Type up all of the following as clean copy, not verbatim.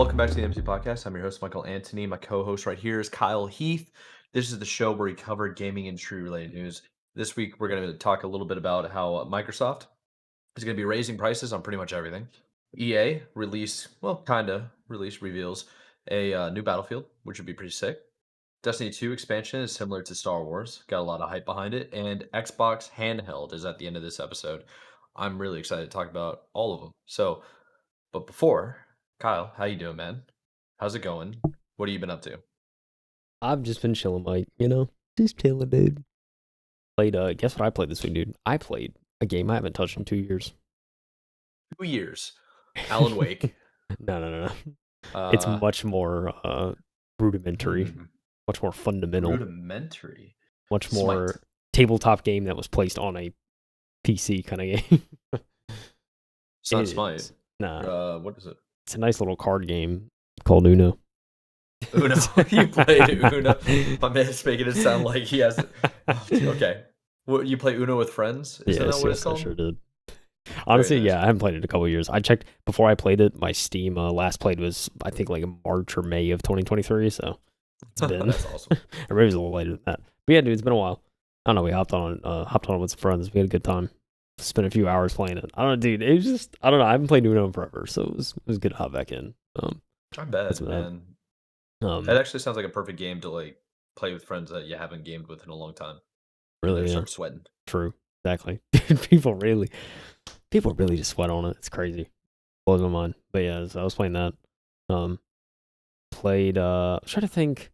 welcome back to the MC Podcast. I'm your host, Michael Anthony. My co-host right here is Kyle Heath. This is the show where we cover gaming industry-related news. This week, we're going to talk a little bit about how Microsoft is going to be raising prices on pretty much everything. EA reveals a new Battlefield, which would be pretty sick. Destiny 2 expansion is similar to Star Wars. Got a lot of hype behind it. And Xbox Handheld is at the end of this episode. I'm really excited to talk about all of them. But before, Kyle, how you doing, man? How's it going? What have you been up to? I've just been chilling, Mike. Just chilling, dude. Guess what I played this week, dude? I played a game I haven't touched in 2 years. 2 years. Alan Wake. No. It's much more rudimentary, much more fundamental. Rudimentary. Much more tabletop game that was placed on a PC kind of game. It's not Smite. Nah. What is it? It's a nice little card game called Uno. Uno. You played Uno. My man's making it sound like he has. Okay. What, you play Uno with friends? Is that what it's called? I sure did. Honestly, nice. Yeah, I haven't played it in a couple of years. I checked before I played it. My Steam last played was, I think, like March or May of 2023. So it's been. That's awesome. Or maybe it was a little later than that. But yeah, dude, it's been a while. I don't know. We hopped on with some friends. We had a good time. Spent a few hours playing it. I don't know, dude. It was just, I don't know. I haven't played Uno in forever, so it was good to hop back in. I bet, man. That actually sounds like a perfect game to like play with friends that you haven't gamed with in a long time. Really, yeah. Start sweating. True, exactly. People really just sweat on it. It's crazy. Blows my mind. But yeah, so I was playing that. Played. I was trying to think.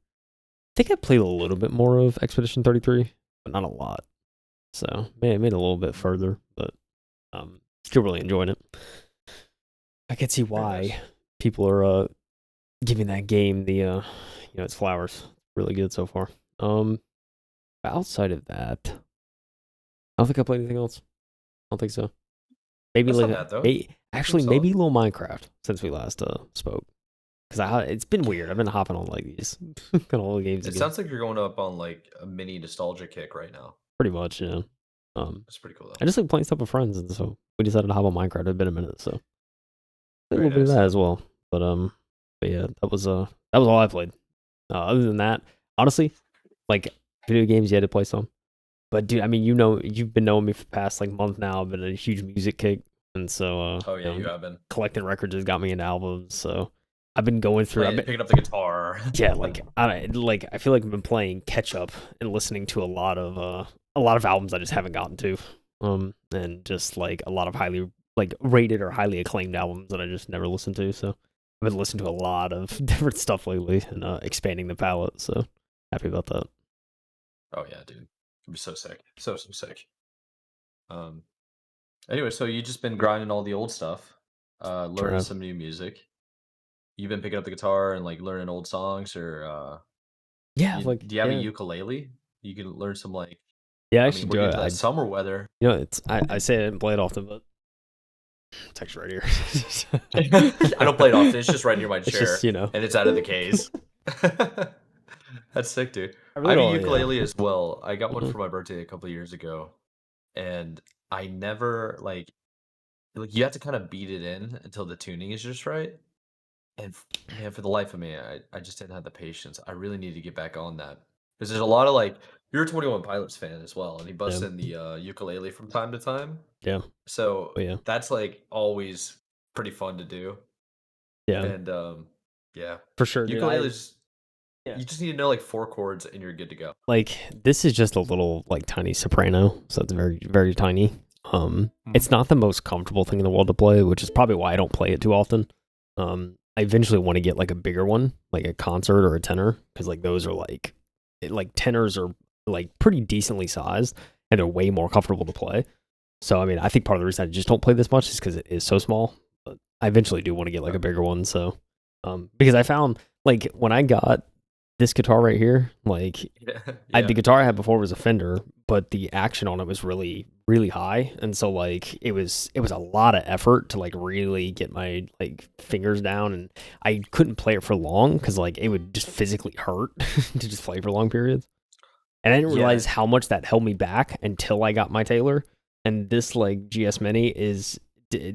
I think I played a little bit more of Expedition 33, but not a lot. So made it a little bit further, but still really enjoying it. I can see why people are giving that game the its flowers. Really good so far. Outside of that, I don't think I played anything else. I don't think so. Maybe that's not bad, though. Maybe a little Minecraft since we last spoke. Because it's been weird. I've been hopping on like these kind of old games. It sounds like you're going up on like a mini nostalgia kick right now. Pretty much, yeah. That's pretty cool though. I just like playing stuff with friends, and so we decided to hop on Minecraft. It's been a minute, so a little bit of that as well. But yeah, that was all I played. Other than that, honestly, like video games, you had to play some. But dude, I mean, you've been knowing me for the past like month now. I've been a huge music kick, and so you have been collecting records has got me into albums. So I've been going through. I've been picking up the guitar. Yeah, I feel like I've been playing catch up and listening to a lot of albums I just haven't gotten to. And just like a lot of highly like rated or highly acclaimed albums that I just never listened to. So I've been listening to a lot of different stuff lately and expanding the palette. So happy about that. Oh yeah, dude, it'd be so sick, so sick. Anyway, so you just been grinding all the old stuff, learning some new music. You've been picking up the guitar and like learning old songs, or do you have a ukulele? You can learn some like. Yeah, I actually do it. Summer weather. I say I didn't play it often, but text right here. I don't play it often. It's just right near my chair, just, and it's out of the case. That's sick, dude. I have a ukulele as well. I got one for my birthday a couple of years ago, and I never like you have to kind of beat it in until the tuning is just right. And man, for the life of me, I just didn't have the patience. I really need to get back on that. Because there's a lot of like, you're a 21 Pilots fan as well, and he busts in the ukulele from time to time. Yeah. So that's like always pretty fun to do. Yeah. And yeah. For sure. Ukuleles, you just need to know like 4 chords and you're good to go. Like this is just a little like tiny soprano, so it's very, very tiny. It's not the most comfortable thing in the world to play, which is probably why I don't play it too often. I eventually want to get like a bigger one, like a concert or a tenor, because like those are like tenors are like pretty decently sized and they're way more comfortable to play. So I mean, I think part of the reason I just don't play this much is because it is so small. But I eventually do want to get like a bigger one. So because I found like when I got this guitar right here, like the guitar I had before was a Fender, but the action on it was really, really high, and so like it was a lot of effort to like really get my like fingers down, and I couldn't play it for long because like it would just physically hurt to just play for long periods. And I didn't realize how much that held me back until I got my Taylor. And this like GS Mini is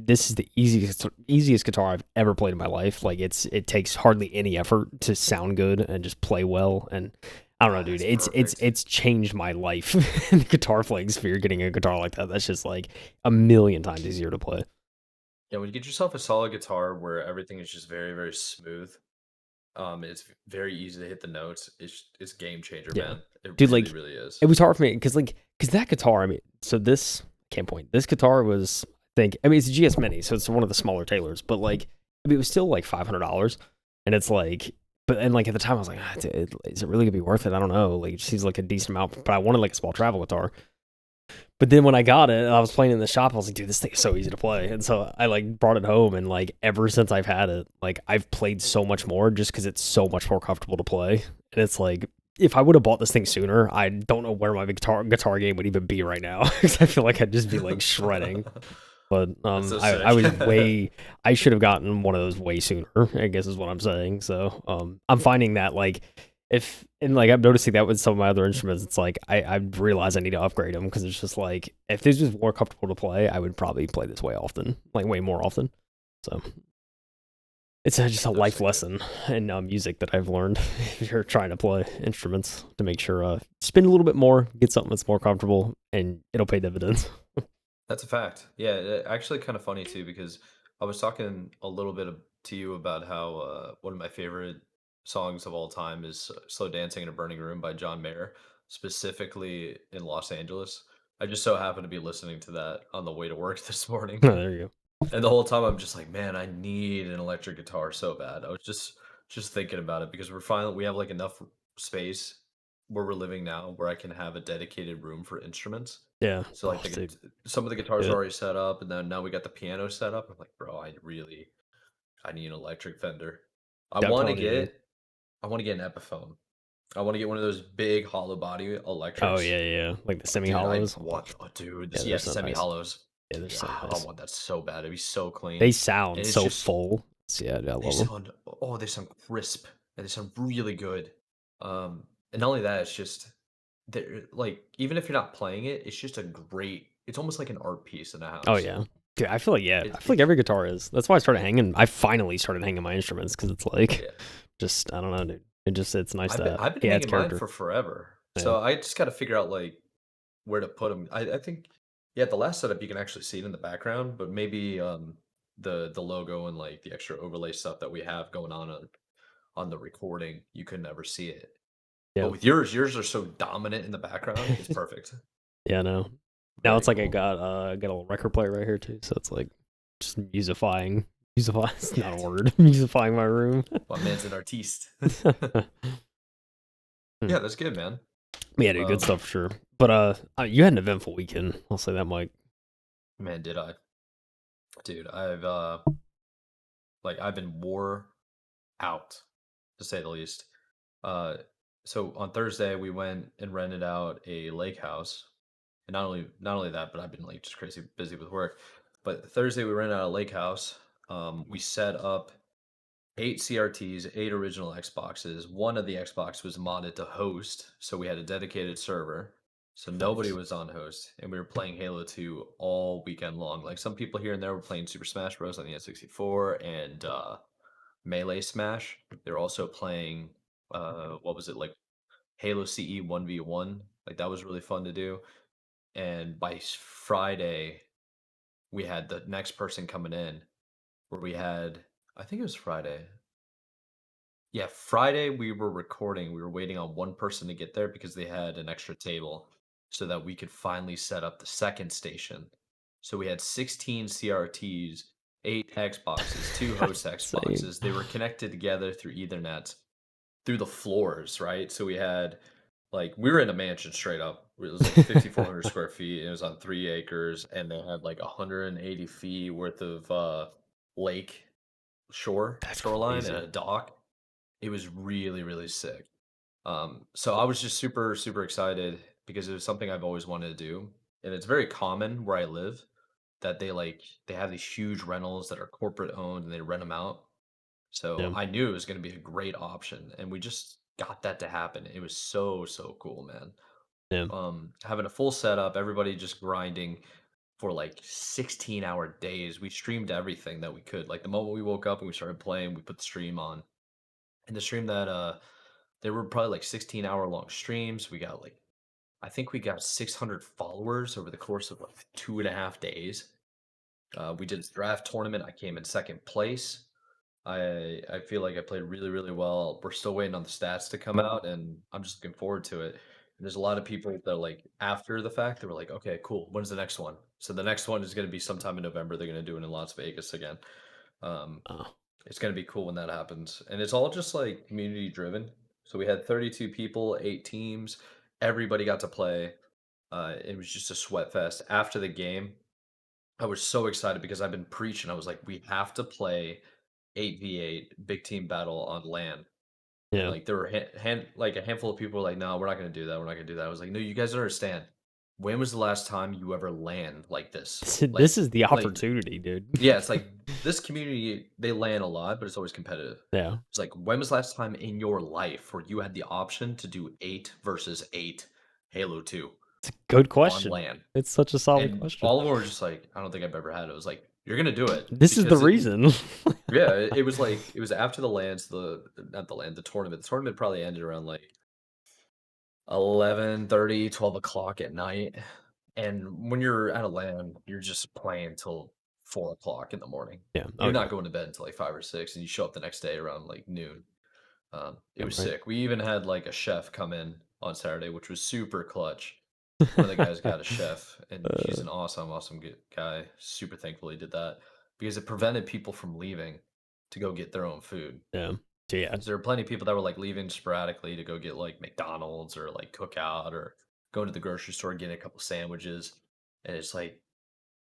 this is the easiest guitar I've ever played in my life. Like it takes hardly any effort to sound good and just play well. And I don't know, dude. It's changed my life in the guitar playing sphere. Getting a guitar like that's just like a million times easier to play. Yeah, when you get yourself a solid guitar where everything is just very, very smooth, it's very easy to hit the notes. It's game changer, Yeah, man. It dude. really, Like really is. it was hard for me because that guitar. I mean, so this can't point. This guitar was I mean it's a GS Mini, so it's one of the smaller Taylors, but like I mean, it was still like $500, and it's like. But and like at the time I was like, dude, is it really gonna be worth it? I don't know. Like it seems like a decent amount, but I wanted like a small travel guitar. But then when I got it, and I was playing in the shop. I was like, dude, this thing is so easy to play. And so I like brought it home, and like ever since I've had it, like I've played so much more just because it's so much more comfortable to play. And it's like if I would have bought this thing sooner, I don't know where my guitar game would even be right now because I feel like I'd just be like shredding. But So I was I should have gotten one of those way sooner, I guess is what I'm saying. So I'm finding that like if and like I'm noticing that with some of my other instruments, it's like I realize I need to upgrade them because it's just like if this was more comfortable to play, I would probably play this way often, like way more often. So it's just a life lesson in music that I've learned. If you're trying to play instruments, to make sure spend a little bit more, get something that's more comfortable, and it'll pay dividends. That's a fact. Yeah, actually kind of funny too because I was talking a little bit to you about how one of my favorite songs of all time is "Slow Dancing in a Burning Room" by John Mayer, specifically in Los Angeles. I just so happened to be listening to that on the way to work this morning. Oh, there you go. And the whole time I'm just like, man, I need an electric guitar so bad. I was just thinking about it because we have like enough space where we're living now where I can have a dedicated room for instruments. Yeah. So like Oh, dude. some of the guitars are Good. already set up, and then now we got the piano set up. I'm like, bro, I need an electric Fender. I Yeah, I'm want to telling you, dude. get I want to get an Epiphone. I want to get one of those big hollow body Oh electrics. yeah, yeah. Like the semi Dude, I hollows. want oh dude, Yeah, yeah, they're the so semi nice. hollows. Yeah, they're Yeah, so I nice. want that so bad. It'd be so They clean. sound And it's so just full. So, yeah, I they love them. sound they sound crisp and they sound really good. And not only that, it's just they're like even if you're not playing it, it's just a great it's almost like an art piece in a Oh house. yeah, dude. I feel like It I feel like it's every guitar is. That's why I started hanging. I finally started hanging my instruments because it's like, yeah. just I don't know, dude. It's nice I've been it adds hanging mine character. for forever. Yeah, So I just got to figure out like where to put them. I think yeah, the last setup you can actually see it in the background, but maybe the logo and like the extra overlay stuff that we have going on the recording, you could never see it. But yeah, with yours are so dominant in the background, it's perfect. yeah. No, now Very it's like cool. I got a little record player right here too. So it's like just musifying. Musify. It's not Yeah, a dude. word. Musifying my room. My man's an artiste. Hmm. Yeah, that's good, man. Yeah, dude. Good Um, stuff for sure. But you had an eventful weekend. I'll say that, Mike. man, did I, dude? I've been wore out to say the least. Uh, so on Thursday we went and rented out a lake house, and not only that, but I've been like just crazy busy with work. But Thursday we rented out a lake house. We set up 8 CRTs, 8 original Xboxes. One of the Xbox was modded to host, so we had a dedicated server. So nobody Nice. was on host, and we were playing Halo 2 all weekend long. Like some people here and there were playing Super Smash Bros. On the N64 and Melee Smash. They're also playing what was it like Halo CE 1v1. Like that was really fun to do. And by Friday, we had the next person coming in where we had I think it was Friday. Yeah, Friday we were recording. We were waiting on one person to get there because they had an extra table so that we could finally set up the second station. So we had 16 CRTs, 8 Xboxes, 2 host Same. Xboxes. They were connected together through Ethernet through the floors, right? So we had like we were in a mansion straight up. It was like 5,400 square feet. And it was on 3 acres, and they had like 180 feet worth of lake That's shoreline and crazy. a dock. It was really, really sick. So I was just super, super excited because it was something I've always wanted to do. And it's very common where I live that they have these huge rentals that are corporate owned and they rent them out. So Yeah, I knew it was going to be a great option, and we just got that to happen. It was so, so cool, man. yeah, Having a full setup, everybody just grinding for like 16-hour days. We streamed everything that we could. Like the moment we woke up and we started playing, we put the stream on. And the stream that they were probably like 16-hour long streams. We got like I think we got 600 followers over the course of like 2.5 days. We did a draft tournament. I came in second place. I feel like I played really, really well. We're still waiting on the stats to come out, and I'm just looking forward to it. And there's a lot of people that like after the fact, they were like, okay, cool. When's the next one? So the next one is going to be sometime in November. They're going to do it in Las Vegas again. Oh, It's going to be cool when that happens. And it's all just like community driven. So we had 32 people, 8 teams. Everybody got to play. It was just a sweat fest. After the game, I was so excited because I've been preaching. I was like, we have to play 8v8 big team battle on LAN. And yeah. like there were like a handful of people were like, no, we're not gonna do that. We're not gonna do that. I was like, no, you guys don't understand. When was the last time you ever LAN like this? This is the Like opportunity, dude. yeah, it's like this community, they LAN a lot, but it's always competitive. Yeah. It's like when was the last time in your life where you had the option to do 8 versus 8 Halo 2 It's a good on question. LAN? It's such a solid And question. all of them were just like, I don't think I've ever had it. It was like, you're gonna do it. This is the reason. Yeah, it was like it was after the lands, not the land, the tournament. The tournament probably ended around like 11:30, 12 o'clock at night. And when you're at a LAN, you're just playing till 4 o'clock in the morning. Yeah. Oh, You're yeah. not going to bed until like 5 or 6, and you show up the next day around like noon. It Yeah, was right. sick. We even had like a chef come in on Saturday, which was super clutch. One of the guys got a chef, and he's an awesome, awesome guy. Super thankful he did that because it prevented people from leaving to go get their own food. Yeah. So, yeah. There were plenty of people that were like leaving sporadically to go get like McDonald's or like Cookout or go to the grocery store and get a couple sandwiches. And it's like,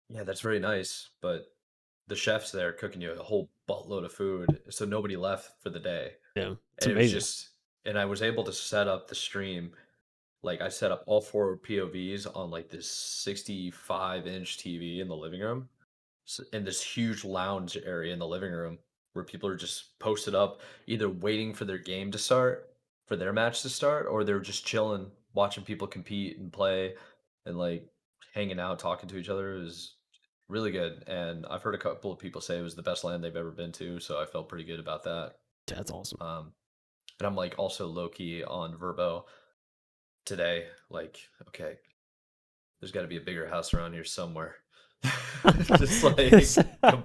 yeah, that's very nice, but the chef's there cooking you a whole buttload of food, so nobody left for the day. Yeah. It's And it was amazing. just, and I was able to set up the stream like I set up all 4 POVs on like this 65-inch TV in the living room, in this huge lounge area in the living room where people are just posted up, either waiting for their game to start, for their match to start, or they're just chilling, watching people compete and play, and like hanging out, talking to each other. It was really good. And I've heard a couple of people say it was the best land they've ever been to, so I felt pretty good about that. That's awesome. And I'm like also low key on Verbo today, like, okay, there's got to be a bigger house around here somewhere. Just like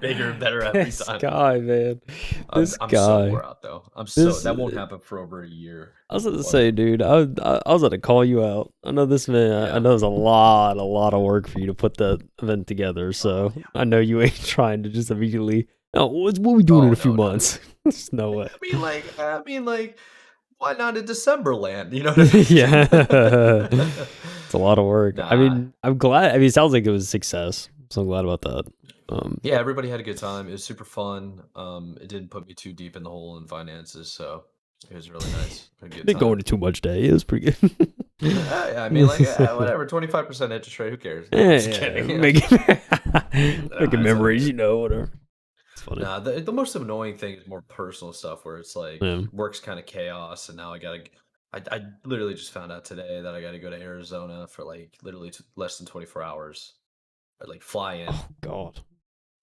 bigger, better every time. Guy, man. I'm so wore out though. That won't happen for over a year. I was going to say, dude, I was going to call you out. I know this man. Yeah. I know there's a lot of work for you to put that event together. So I know you ain't trying to just immediately. Oh, what we doing in a few months? There's no way. I mean, like. Why not a December land? You know what I mean? Yeah. It's a lot of work. Nah. I mean, I'm glad. I mean, it sounds like it was a success. So I'm glad about that. Yeah, everybody had a good time. It was super fun. It didn't put me too deep in the hole in finances, so it was really nice. Didn't go into too much day. It was pretty good. Yeah, I mean, like, whatever, 25% interest rate. Who cares? No, yeah, just kidding. Making memories, you know, whatever. Funny. Nah, the most annoying thing is more personal stuff where it's like work's kind of chaos, and now I literally just found out today that I got to go to Arizona for like literally less than 24 hours, or like fly in. Oh God.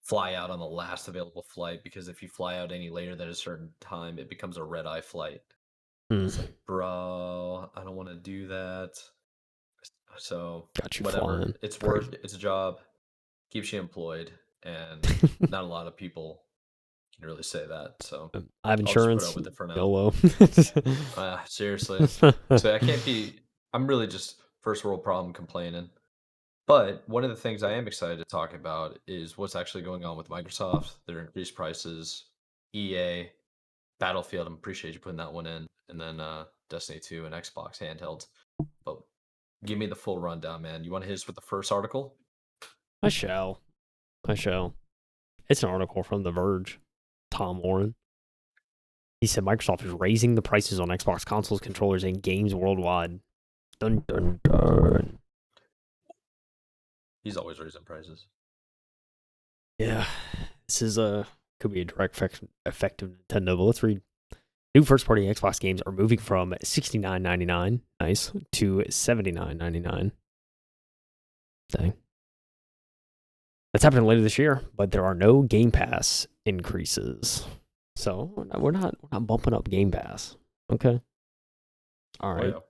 Fly out on the last available flight, because if you fly out any later than a certain time, it becomes a red-eye flight. It's like, bro, I don't want to do that. So whatever. Flying. It's work. It's a job. Keeps you employed. And not a lot of people can really say that. So I have insurance. I'll just put up with it for now. YOLO. Seriously. So I can't be. I'm really just first world problem complaining. But one of the things I am excited to talk about is what's actually going on with Microsoft. Their increased prices, EA, Battlefield. I appreciate you putting that one in, and then Destiny 2 and Xbox handheld. But give me the full rundown, man. You want to hit us with the first article? I shall. It's an article from The Verge. Tom Warren. He said Microsoft is raising the prices on Xbox consoles, controllers, and games worldwide. Dun dun dun. He's always raising prices. Yeah. This is could be a direct effect of Nintendo, but let's read. New first-party Xbox games are moving from $69.99, nice, to $79.99. Dang. That's happening later this year, but there are no Game Pass increases. So we're not bumping up Game Pass. Okay. All right. Oh,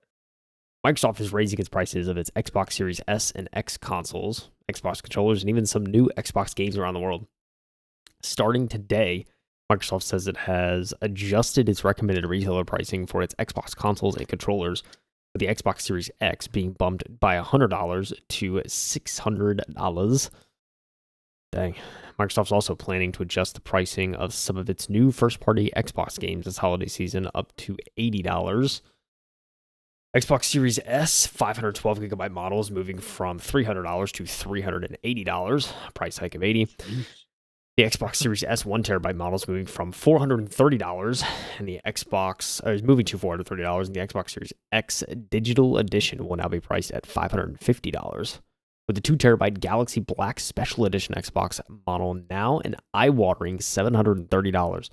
yeah. Microsoft is raising its prices of its Xbox Series S and X consoles, Xbox controllers, and even some new Xbox games around the world. Starting today, Microsoft says it has adjusted its recommended retailer pricing for its Xbox consoles and controllers, with the Xbox Series X being bumped by $100 to $600. Dang. Microsoft's also planning to adjust the pricing of some of its new first-party Xbox games this holiday season up to $80. Xbox Series S 512GB models moving from $300 to $380, a price hike of $80. The Xbox Series S 1TB models moving from $430, and the Xbox is moving to $430, and the Xbox Series X Digital Edition will now be priced at $550. With the 2TB Galaxy Black Special Edition Xbox model now an eye-watering $730.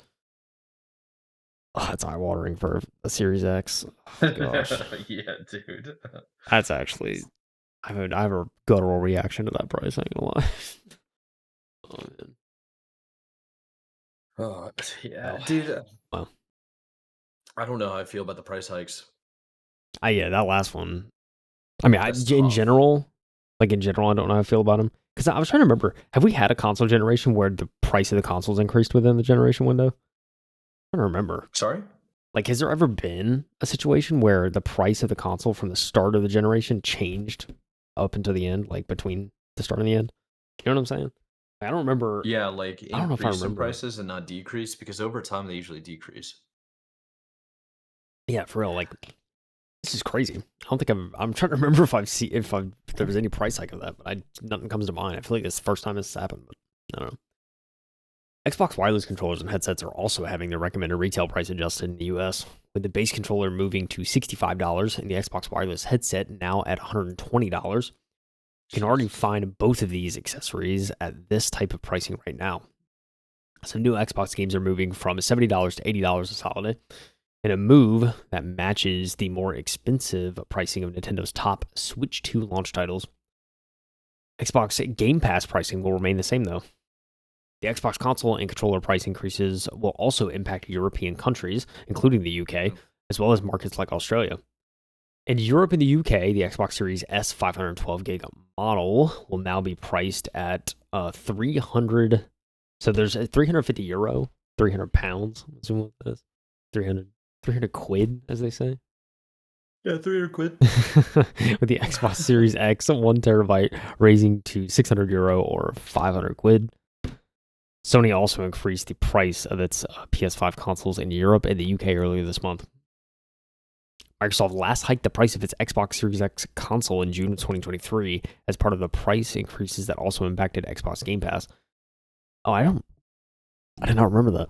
Oh, that's eye-watering for a Series X. Oh, gosh. Yeah, dude. That's actually... I have a guttural reaction to that price, I ain't gonna lie. Oh, man. Oh, yeah, dude. Well, I don't know how I feel about the price hikes. Yeah, that last one. I mean, in general, I don't know how I feel about them. Because I was trying to remember, have we had a console generation where the price of the consoles increased within the generation window? I don't remember. Sorry? Like, has there ever been a situation where the price of the console from the start of the generation changed up until the end, like between the start and the end? You know what I'm saying? I don't remember. Yeah, like I don't know if I increase in remember prices and not decrease, because over time they usually decrease. Yeah, for real. Like, this is crazy. I don't think I'm trying to remember if there was any price hike of that, but nothing comes to mind. I feel like it's the first time this has happened, but I don't know. Xbox wireless controllers and headsets are also having their recommended retail price adjusted in the US, with the base controller moving to $65 and the Xbox wireless headset now at $120. You can already find both of these accessories at this type of pricing right now. Some new Xbox games are moving from $70 to $80 this holiday, in a move that matches the more expensive pricing of Nintendo's top Switch 2 launch titles. Xbox Game Pass pricing will remain the same, though. The Xbox console and controller price increases will also impact European countries, including the UK, as well as markets like Australia. In Europe and the UK, the Xbox Series S 512GB model will now be priced at 300. So there's a €350, 300 pounds. I'm assuming what that is. 300 quid, as they say. Yeah, 300 quid. With the Xbox Series X 1TB raising to €600 or 500 quid. Sony also increased the price of its PS5 consoles in Europe and the UK earlier this month. Microsoft last hiked the price of its Xbox Series X console in June of 2023 as part of the price increases that also impacted Xbox Game Pass. Oh, I did not remember that.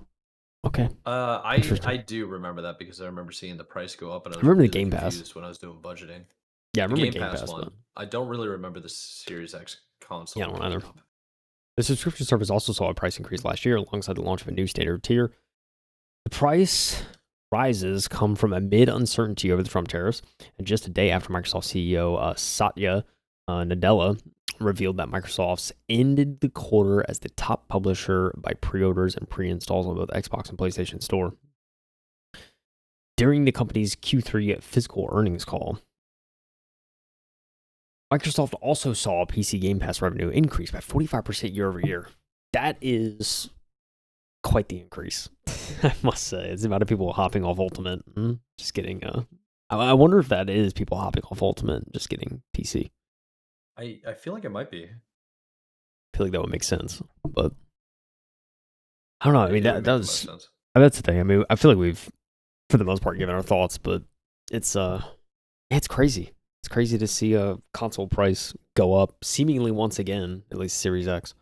Okay. I do remember that because I remember seeing the price go up, and I was remember really the Game Pass confused when I was doing budgeting. Yeah, I The remember Game the Game Pass Pass one. But... I don't really remember the Series X console. Yeah, I don't either. The subscription service also saw a price increase last year alongside the launch of a new standard tier. The price rises come from amid uncertainty over the Trump tariffs, and just a day after Microsoft CEO Satya Nadella revealed that Microsoft's ended the quarter as the top publisher by pre-orders and pre-installs on both Xbox and PlayStation Store. During the company's Q3 fiscal earnings call, Microsoft also saw PC Game Pass revenue increase by 45% year over year. That is quite the increase, I must say. It's the amount of people hopping off Ultimate. Just getting, I wonder if that is people hopping off Ultimate and just getting PC. I feel like it might be. I feel like that would make sense, but I don't know. I mean, that's the thing. I mean, I feel like we've, for the most part, given our thoughts, but it's crazy. It's crazy to see a console price go up seemingly once again, at least Series X.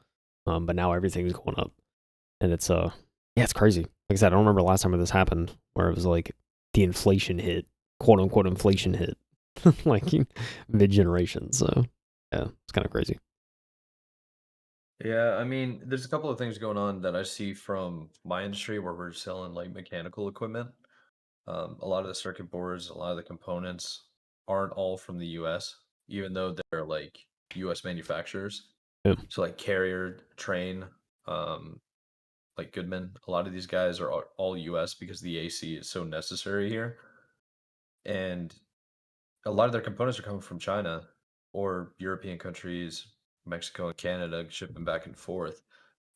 But now everything's going up. And it's it's crazy. Like I said, I don't remember the last time this happened where it was like the inflation hit, quote unquote inflation hit, like mid generation. So yeah, it's kind of crazy. Yeah, I mean, there's a couple of things going on that I see from my industry where we're selling like mechanical equipment. A lot of the circuit boards, a lot of the components aren't all from the US, even though they're like US manufacturers. Yeah. So like Carrier, Train, like Goodman, a lot of these guys are all US because the AC is so necessary here. And a lot of their components are coming from China or European countries, Mexico and Canada, shipping back and forth.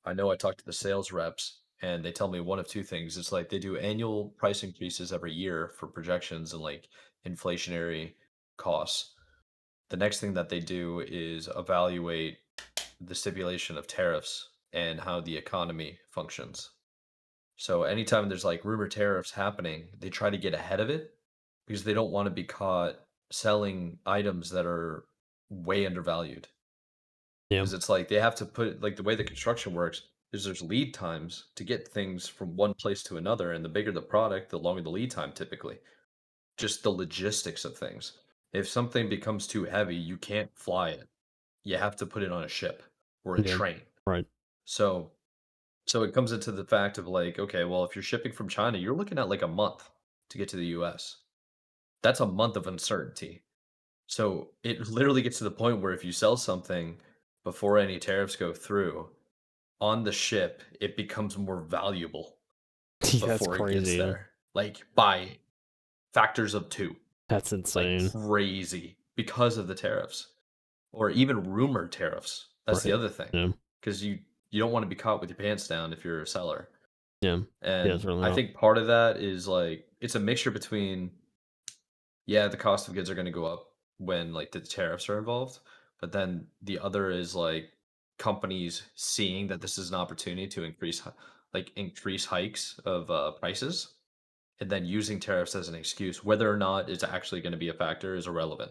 I know I talked to the sales reps and they tell me one of two things. It's like they do annual price increases every year for projections and like inflationary costs. The next thing that they do is evaluate the stipulation of tariffs and how the economy functions. So anytime there's like rumor tariffs happening, they try to get ahead of it because they don't want to be caught selling items that are way undervalued. Yeah. Because it's like they have to put like the way the construction works is there's lead times to get things from one place to another, and the bigger the product, the longer the lead time typically. Just the logistics of things. If something becomes too heavy, you can't fly it. You have to put it on a ship or a Yeah. train. Right. So it comes into the fact of like, okay, well, if you're shipping from China, you're looking at like a month to get to the US. That's a month of uncertainty. So it literally gets to the point where if you sell something before any tariffs go through on the ship, it becomes more valuable That's before it gets crazy. Yeah. there. Like by factors of 2. That's Like insane. crazy because of the tariffs or even rumored tariffs. That's the Right. other thing. Yeah. Because you don't want to be caught with your pants down if you're a seller. Yeah. Yeah. And Certainly I not. think part of that is like it's a mixture between yeah, the cost of goods are going to go up when like the tariffs are involved, but then the other is like companies seeing that this is an opportunity to increase hikes of prices and then using tariffs as an excuse whether or not it's actually going to be a factor is irrelevant.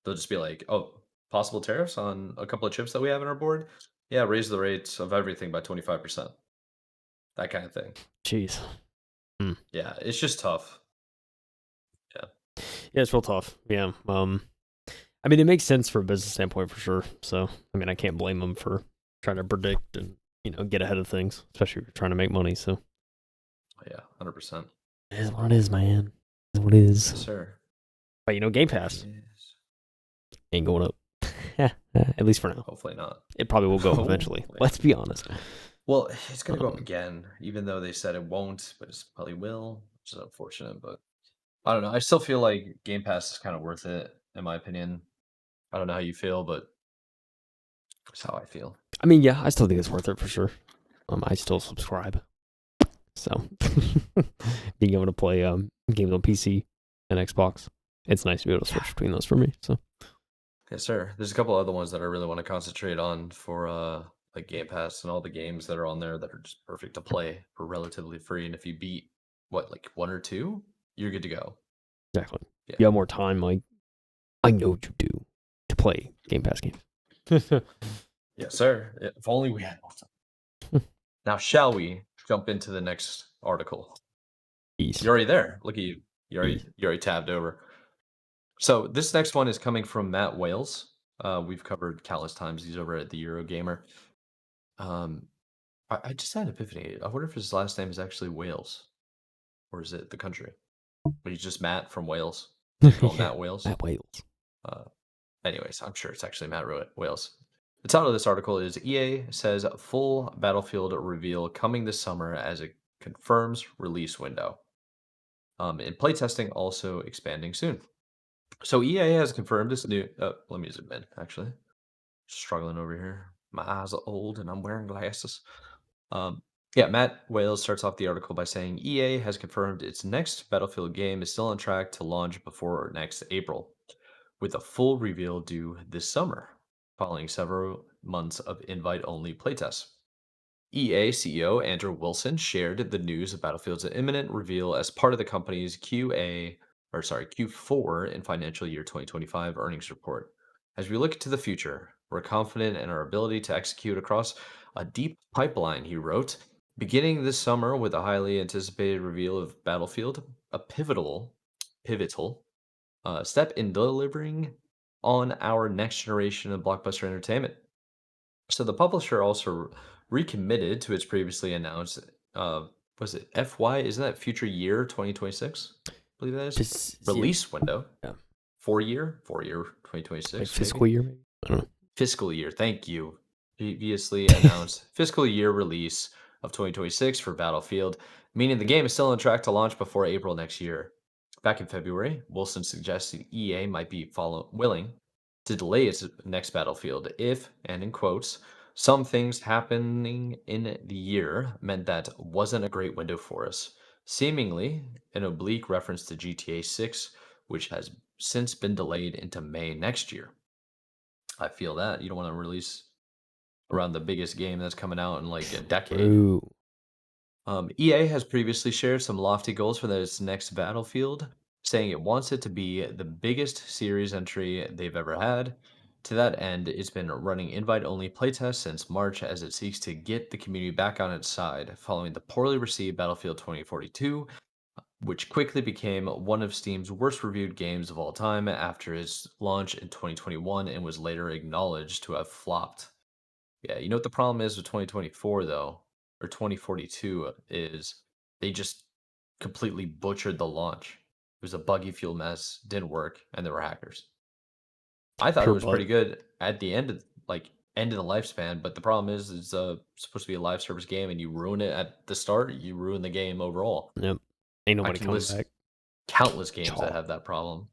They'll just be like, "Oh, possible tariffs on a couple of chips that we have on our board? Yeah, raise the rates of everything by 25%." That kind of thing. Jeez. Yeah, it's just tough. Yeah. Yeah, it's real tough. Yeah. I mean, it makes sense from a business standpoint for sure. So, I mean, I can't blame them for trying to predict and get ahead of things, especially if you're trying to make money. So, Yeah, 100%. it is what it is, man. It is what it is. Yes, sir. But Game Pass Yes. ain't going up. At least for now. Hopefully not. It probably will go eventually. Hopefully. Let's be honest. Well, it's going to go up again, even though they said it won't, but it probably will, which is unfortunate. But I don't know. I still feel like Game Pass is kind of worth it, in my opinion. I don't know how you feel, but that's how I feel. I mean, yeah, I still think it's worth it for sure. I still subscribe. So, being able to play games on PC and Xbox, it's nice to be able to switch between those for me. So, Yes, sir. There's a couple other ones that I really want to concentrate on for like Game Pass and all the games that are on there that are just perfect to play for relatively free. And if you beat like 1 or 2, you're good to go. exactly. Yeah. You have more time, like I know what you do to play Game Pass games. Yes, sir. If only we had more time. Now, shall we jump into the next article? East. You're already there. Look at you. You already tabbed over. So this next one is coming from Matt Wales. We've covered countless times. He's over at the Eurogamer. I just had an epiphany. I wonder if his last name is actually Wales, or is it the country? But he's just Matt from Wales. Call him Matt Wales. Matt Wales. Anyways, I'm sure it's actually Matt Wales. The title of this article is EA says full Battlefield reveal coming this summer as it confirms release window. And playtesting also expanding soon. So EA has confirmed this new. Let me zoom in. Actually, struggling over here. My eyes are old, and I'm wearing glasses. Yeah, Matt Wales starts off the article by saying EA has confirmed its next Battlefield game is still on track to launch before next April, with a full reveal due this summer, following several months of invite-only playtests. EA CEO Andrew Wilson shared the news of Battlefield's imminent reveal as part of the company's Q4 in financial year 2025 earnings report. As we look to the future, we're confident in our ability to execute across a deep pipeline, he wrote. Beginning this summer with a highly anticipated reveal of Battlefield, a pivotal step in delivering on our next generation of blockbuster entertainment. So the publisher also recommitted to its previously announced, was it FY? Isn't that future year 2026? I believe that is release window. Yeah. 4 year 2026. Like fiscal year, maybe? I don't know. Fiscal year. Thank you. previously announced fiscal year release of 2026 for Battlefield, meaning the game is still on track to launch before April next year. Back in February, Wilson suggested EA might be willing to delay its next Battlefield if, and in quotes, some things happening in the year meant that wasn't a great window for us. Seemingly an oblique reference to GTA 6, which has since been delayed into May next year. I feel that. You don't want to release around the biggest game that's coming out in like a decade. True. EA has previously shared some lofty goals for this next Battlefield, saying it wants it to be the biggest series entry they've ever had. To that end, it's been running invite-only playtests since March as it seeks to get the community back on its side following the poorly received Battlefield 2042, which quickly became one of Steam's worst reviewed games of all time after its launch in 2021 and was later acknowledged to have flopped. Yeah, you know what the problem is with 2024 though, or 2042 is they just completely butchered the launch. It was a buggy fuel mess, didn't work, and there were hackers. I thought it Pure was pretty bug. good at the end of end of the lifespan, but the problem is it's supposed to be a live service game and you ruin it at the start, you ruin the game overall. Yep. Ain't I nobody can coming list back. countless games that Chaw. have that problem.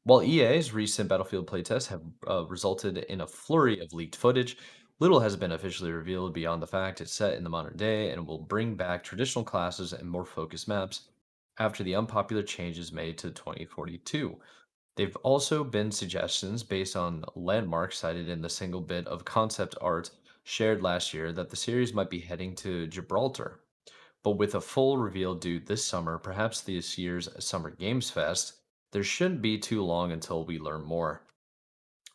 While EA's recent Battlefield playtests have resulted in a flurry of leaked footage, little has been officially revealed beyond the fact it's set in the modern day and will bring back traditional classes and more focused maps after the unpopular changes made to 2042. They've also been suggestions based on landmarks cited in the single bit of concept art shared last year that the series might be heading to Gibraltar. But with a full reveal due this summer, perhaps this year's Summer Games Fest, there shouldn't be too long until we learn more.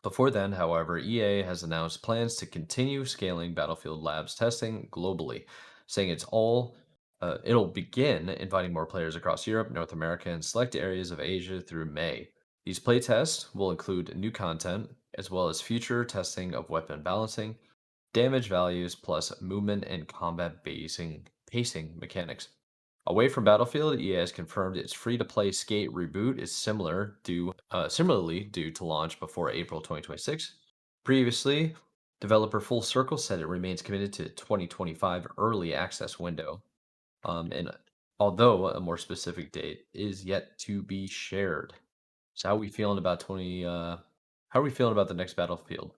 Before then, however, EA has announced plans to continue scaling Battlefield Labs testing globally, saying it'll begin inviting more players across Europe, North America, and select areas of Asia through May. These playtests will include new content, as well as future testing of weapon balancing, damage values, plus movement and combat pacing mechanics. Away from Battlefield, EA has confirmed its free-to-play Skate reboot is similarly due to launch before April 2026. Previously, developer Full Circle said it remains committed to 2025 early access window. And although a more specific date is yet to be shared. So how are we feeling about how are we feeling about the next Battlefield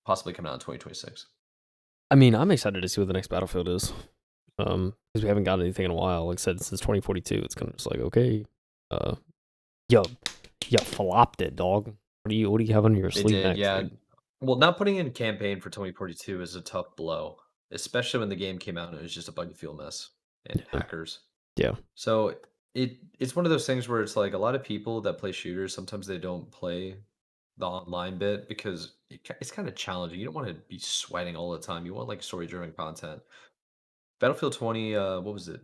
possibly coming out in 2026? I mean, I'm excited to see what the next Battlefield is. Because we haven't got anything in a while. Like I said, since 2042, it's kind of just like, okay, yo, flopped it, dog. What do you have on your They sleeve did, next? yeah. Like, Well, not putting in campaign for 2042 is a tough blow, especially when the game came out and it was just a buggy fuel mess and yeah, hackers. yeah, So it's one of those things where it's like a lot of people that play shooters, sometimes they don't play the online bit because it's kind of challenging. You don't want to be sweating all the time. You want like story-driven content. Battlefield 20, what was it?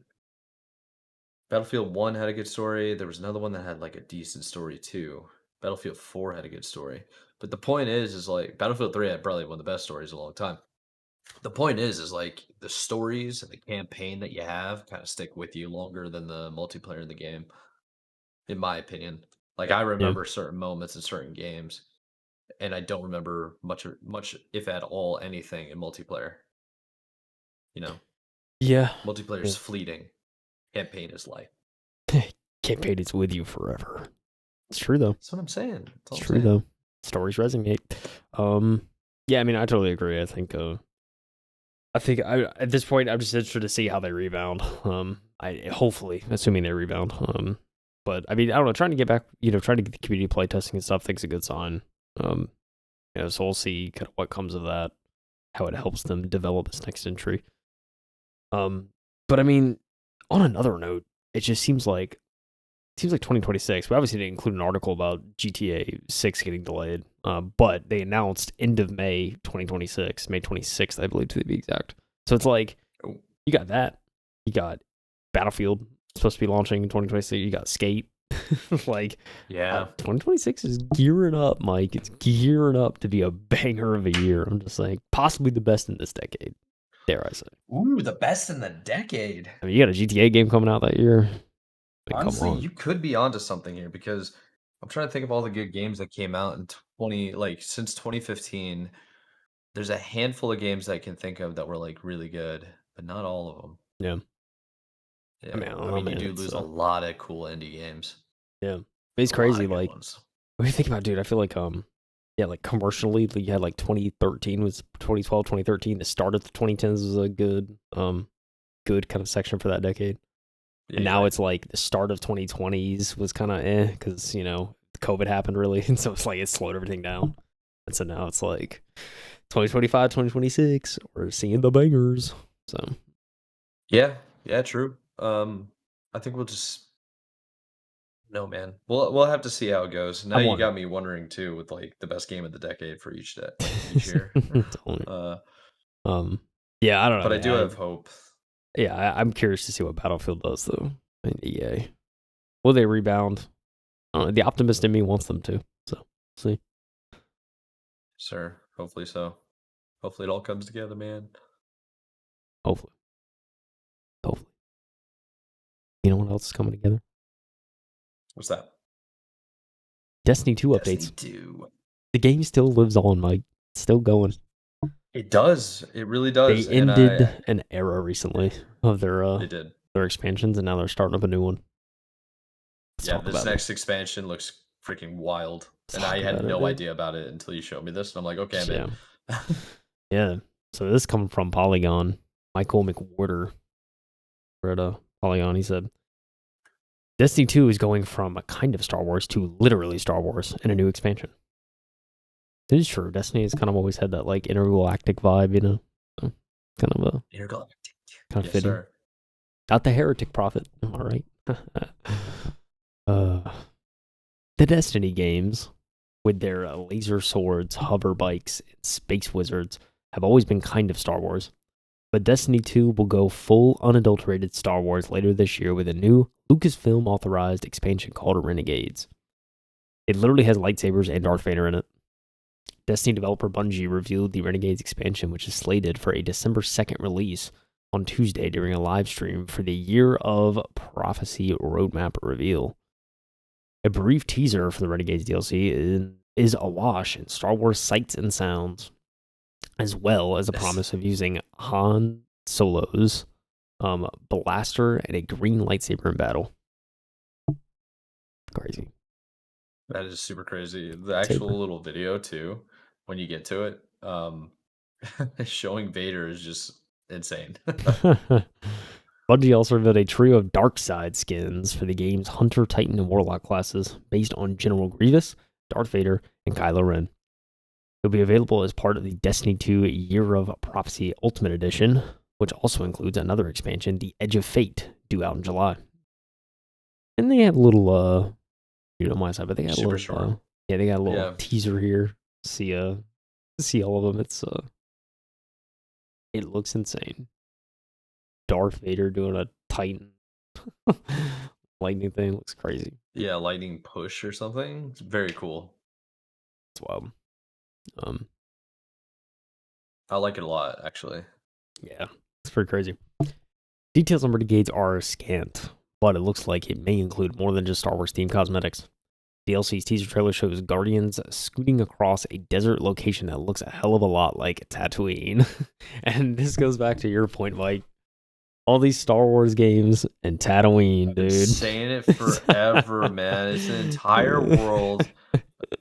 Battlefield 1 had a good story. There was another one that had like a decent story too. Battlefield 4 had a good story. But the point is like Battlefield 3 had probably one of the best stories in a long time. The point is like the stories and the campaign that you have kind of stick with you longer than the multiplayer in the game, in my opinion. Like I yeah, remember certain moments in certain games, and I don't remember much if at all anything in multiplayer. You know, yeah. multiplayer Yeah. is fleeting. Campaign is life. Campaign is with you forever. It's true though. That's what I'm saying. That's all It's I'm true saying. though. Stories resonate. Yeah. I mean, I totally agree. I at this point I'm just interested to see how they rebound. I hopefully, assuming they rebound. But I mean, I don't know. Trying to get back, trying to get the community playtesting and stuff. I think is a good sign. So we'll see kind of what comes of that, how it helps them develop this next entry. But I mean, on another note, it just seems like 2026. We obviously didn't include an article about GTA 6 getting delayed, but they announced end of May 2026, May 26th, I believe, to be exact. So it's like, Oh, you got that. You got Battlefield supposed to be launching in 2026. You got Skate. Like, yeah. 2026 is gearing up, Mike. It's gearing up to be a banger of a year. I'm just saying, possibly the best in this decade, dare I say. Ooh, the best in the decade. I mean, you got a GTA game coming out that year. Like, come Honestly, on. you could be onto something here because I'm trying to think of all the good games that came out in since 2015. There's a handful of games I can think of that were like really good, but not all of them. Yeah. I Yeah, mean, I don't I know, mean, you man. do It's lose a lot of cool indie games. yeah, it's A lot crazy. of good Like, ones. what do you think about, dude? I feel like yeah, like commercially, like, you had like 2013 was 2012, 2013. The start of the 2010s was a good kind of section for that decade. Yeah, And you're now right. it's like the start of 2020s was kind of because COVID happened really, and so it's like it slowed everything down. And so now it's like 2025, 2026, we're seeing the bangers. So Yeah, yeah, true. I think we'll just no, man. We'll have to see how it goes. Now I'm you wondering. got me wondering too, with like the best game of the decade for each year. Totally. Uh, um, yeah, I don't know, but I do have man. hope. I'm curious to see what Battlefield does though. And EA, will they rebound? I don't know, the optimist in me wants them to. So see. Sir, hopefully so. Hopefully it all comes together, man. Hopefully, hopefully. You know what else is coming together? What's that? Destiny 2 Destiny updates. 2. The game still lives on, Mike. It's still going. It does. It really They does. And ended an era recently of they did. their expansions, and now they're starting up a new one. Let's Yeah, talk this about it. next expansion looks freaking wild. Let's And I talk had about it, no dude. idea about it until you showed me this. And I'm like, okay, I'm in. Yeah, yeah. So this coming from Polygon. Michael McWhorter at Polygon. He said, Destiny 2 is going from a kind of Star Wars to literally Star Wars in a new expansion. It is true. Destiny has kind of always had that like intergalactic vibe, So, kind of a Intergalactic. kind of Yes, fitting. sir. Not the heretic prophet. Am I right? The Destiny games, with their laser swords, hover bikes, and space wizards, have always been kind of Star Wars. But Destiny 2 will go full unadulterated Star Wars later this year with a new Lucasfilm authorized expansion called Renegades. It literally has lightsabers and Darth Vader in it. Destiny developer Bungie revealed the Renegades expansion, which is slated for a December 2nd release on Tuesday during a live stream for the Year of Prophecy roadmap reveal. A brief teaser for the Renegades DLC is awash in Star Wars sights and sounds, as well as a Yes. promise of using Han Solo's blaster and a green lightsaber in battle. Crazy. That is super crazy. The actual Saber. little video too, when you get to it, showing Vader is just insane. Bungie also revealed a trio of dark side skins for the game's Hunter, Titan, and Warlock classes based on General Grievous, Darth Vader, and Kylo Ren. It'll be available as part of the Destiny 2 Year of Prophecy Ultimate Edition, which also includes another expansion, The Edge of Fate, due out in July. And they have a little, my side, but they got a Super little, short. they got a little Yeah. teaser here. See all of them. It looks insane. Darth Vader doing a Titan lightning thing looks crazy. Yeah, lightning push or something. It's very cool. It's wild. I like it a lot, actually. Yeah, it's pretty crazy. Details on Renegades are scant, but it looks like it may include more than just Star Wars themed cosmetics. DLC's teaser trailer shows Guardians scooting across a desert location that looks a hell of a lot like Tatooine. And this goes back to your point, Mike. All these Star Wars games and Tatooine, I've been dude. saying it forever, man. It's an entire world,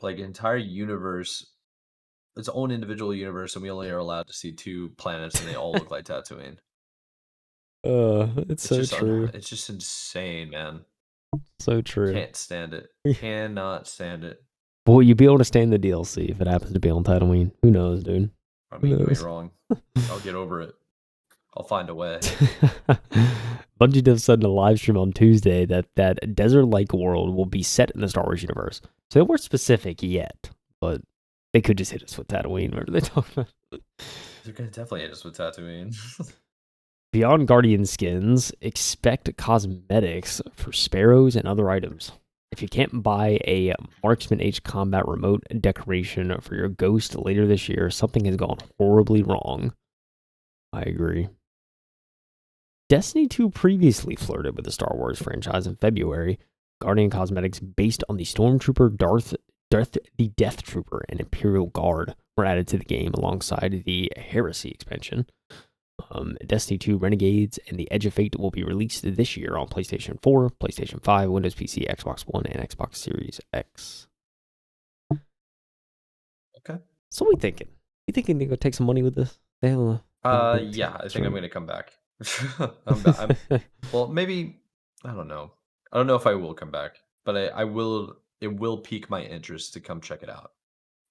like an entire universe, its own individual universe, and we only are allowed to see 2 planets, and they all look like Tatooine. It's It's so just true. it's just insane, man. So true. Can't stand it. Cannot stand it. But will you be able to stay in the DLC if it happens to be on Tatooine? Who knows, dude? I Who mean, you ain't knows? wrong. I'll get over it. I'll find a way. Bungie Dev said in a live stream on Tuesday that desert-like world will be set in the Star Wars universe. So they weren't specific yet, but they could just hit us with Tatooine. What are they talking about? They're gonna definitely hit us with Tatooine. Beyond Guardian skins, expect cosmetics for sparrows and other items. If you can't buy a Marksman H combat remote decoration for your ghost later this year, something has gone horribly wrong. I agree. Destiny 2 previously flirted with the Star Wars franchise in February Guardian cosmetics based on the Stormtrooper, the Death Trooper, and Imperial Guard were added to the game alongside the Heresy expansion. Destiny 2 Renegades and the Edge of Fate will be released this year on PlayStation 4, PlayStation 5, Windows PC, Xbox One, and Xbox Series X. Okay. So what are we thinking? You thinking they're gonna take some money with this? Yeah, I think I'm gonna come back. Well, maybe I don't know. I don't know if I will come back, but I will. It will pique my interest to come check it out.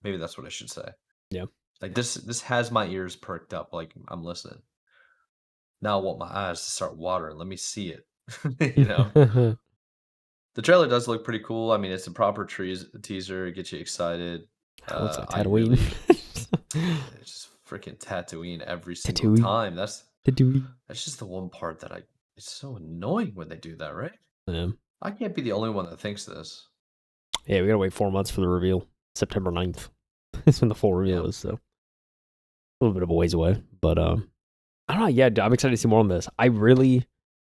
Maybe that's what I should say. Yeah. Like this has my ears perked up. Like I'm listening. Now I want my eyes to start watering. Let me see it. You know. The trailer does look pretty cool. I mean, it's a proper teaser. It gets you excited. It looks like I Tatooine. really, it's just freaking Tatooine every single time. That's just the one part that it's so annoying when they do that, right? Yeah. I can't be the only one that thinks this. Yeah, we gotta wait 4 months for the reveal. September 9th. That's when the full reveal is, so a little bit of a ways away. But I don't know. Yeah, I'm excited to see more on this. I really,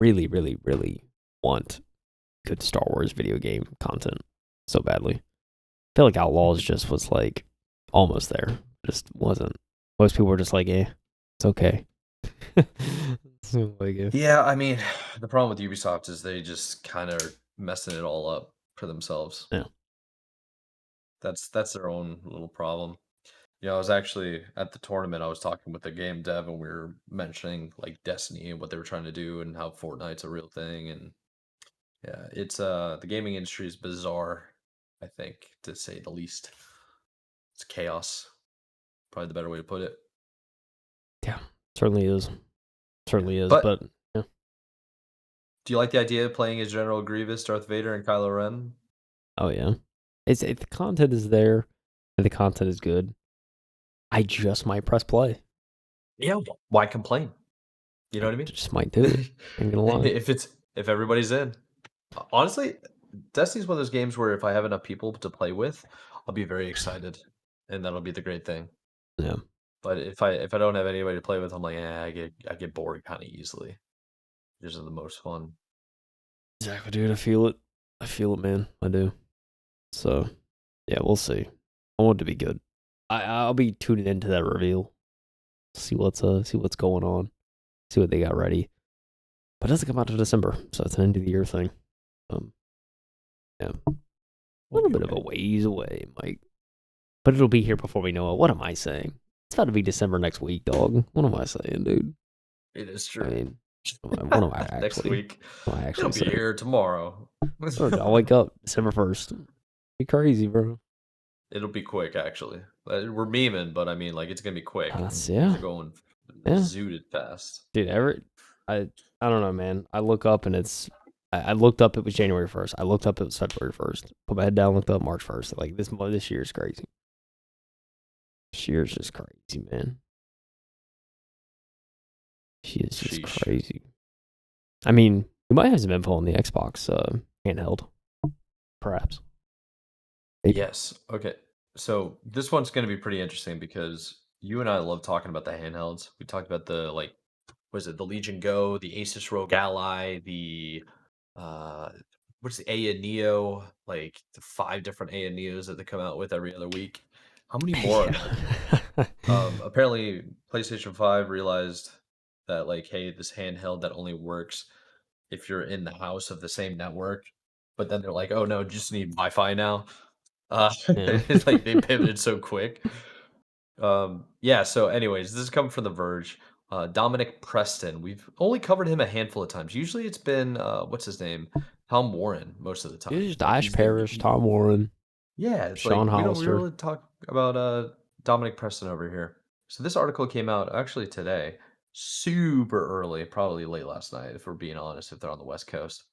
really, really, really want good Star Wars video game content so badly. I feel like Outlaws just was like almost there. Just wasn't. Most people were just like, it's okay. Yeah, I mean, the problem with Ubisoft is they just kind of messing it all up for themselves. Yeah. That's their own little problem. I was actually at the tournament. I was talking with the game dev, and we were mentioning like Destiny and what they were trying to do, and how Fortnite's a real thing. And yeah, it's the gaming industry is bizarre, I think, to say the least. It's chaos, probably the better way to put it. Yeah, certainly is. Certainly is. But But yeah. Do you like the idea of playing as General Grievous, Darth Vader, and Kylo Ren? Oh yeah, the content is there, and the content is good. I just might press play. Yeah, why complain? You know what I mean? Just might do it. Ain't gonna lie. If everybody's in, honestly, Destiny's one of those games where if I have enough people to play with, I'll be very excited, and that'll be the great thing. Yeah. But if I don't have anybody to play with, I'm like, I get bored kind of easily. These are the most fun. Exactly, dude. I feel it. I feel it, man. I do. So, yeah, we'll see. I want it to be good. I'll be tuning into that reveal. See what's going on. See what they got ready. But it doesn't come out until December, so it's an end of the year thing. Yeah, a little bit of a ways away, Mike. But it'll be here before we know it. What am I saying? It's about to be December next week, dog. What am I saying, dude? It is true. I mean, what am I actually? Next week. What am I actually It'll be here tomorrow. I'll wake up December 1st. Be crazy, bro. It'll be quick, actually. We're memeing, but I mean, like, it's gonna be quick. Yeah. It's going zooted fast. Dude, I don't know, man. I look up and I looked up, it was January 1st. I looked up, it was February 1st. Put my head down, looked up March 1st. Like, this year is crazy. This year's just crazy, man. She is just crazy. I mean, we might have some info on the Xbox handheld, perhaps. Maybe. Yes. Okay. So this one's going to be pretty interesting because you and I love talking about the handhelds. We talked about the the Legion Go, the Asus ROG Ally, the what's the Aya Neo, like the 5 different Aya Neos that they come out with every other week. How many more are there? Apparently, PlayStation 5 realized that hey, this handheld that only works if you're in the house of the same network. But then they're like, oh no, just need Wi-Fi now. It's like they pivoted so quick. Yeah. So, anyways, this is coming from The Verge. Dominic Preston. We've only covered him a handful of times. Usually, it's been what's his name, Tom Warren, most of the time. It's Ash Parrish, Tom Warren. Yeah, it's Sean Hollister. We don't really talk about Dominic Preston over here. So this article came out actually today, super early, probably late last night, if we're being honest, if they're on the West Coast.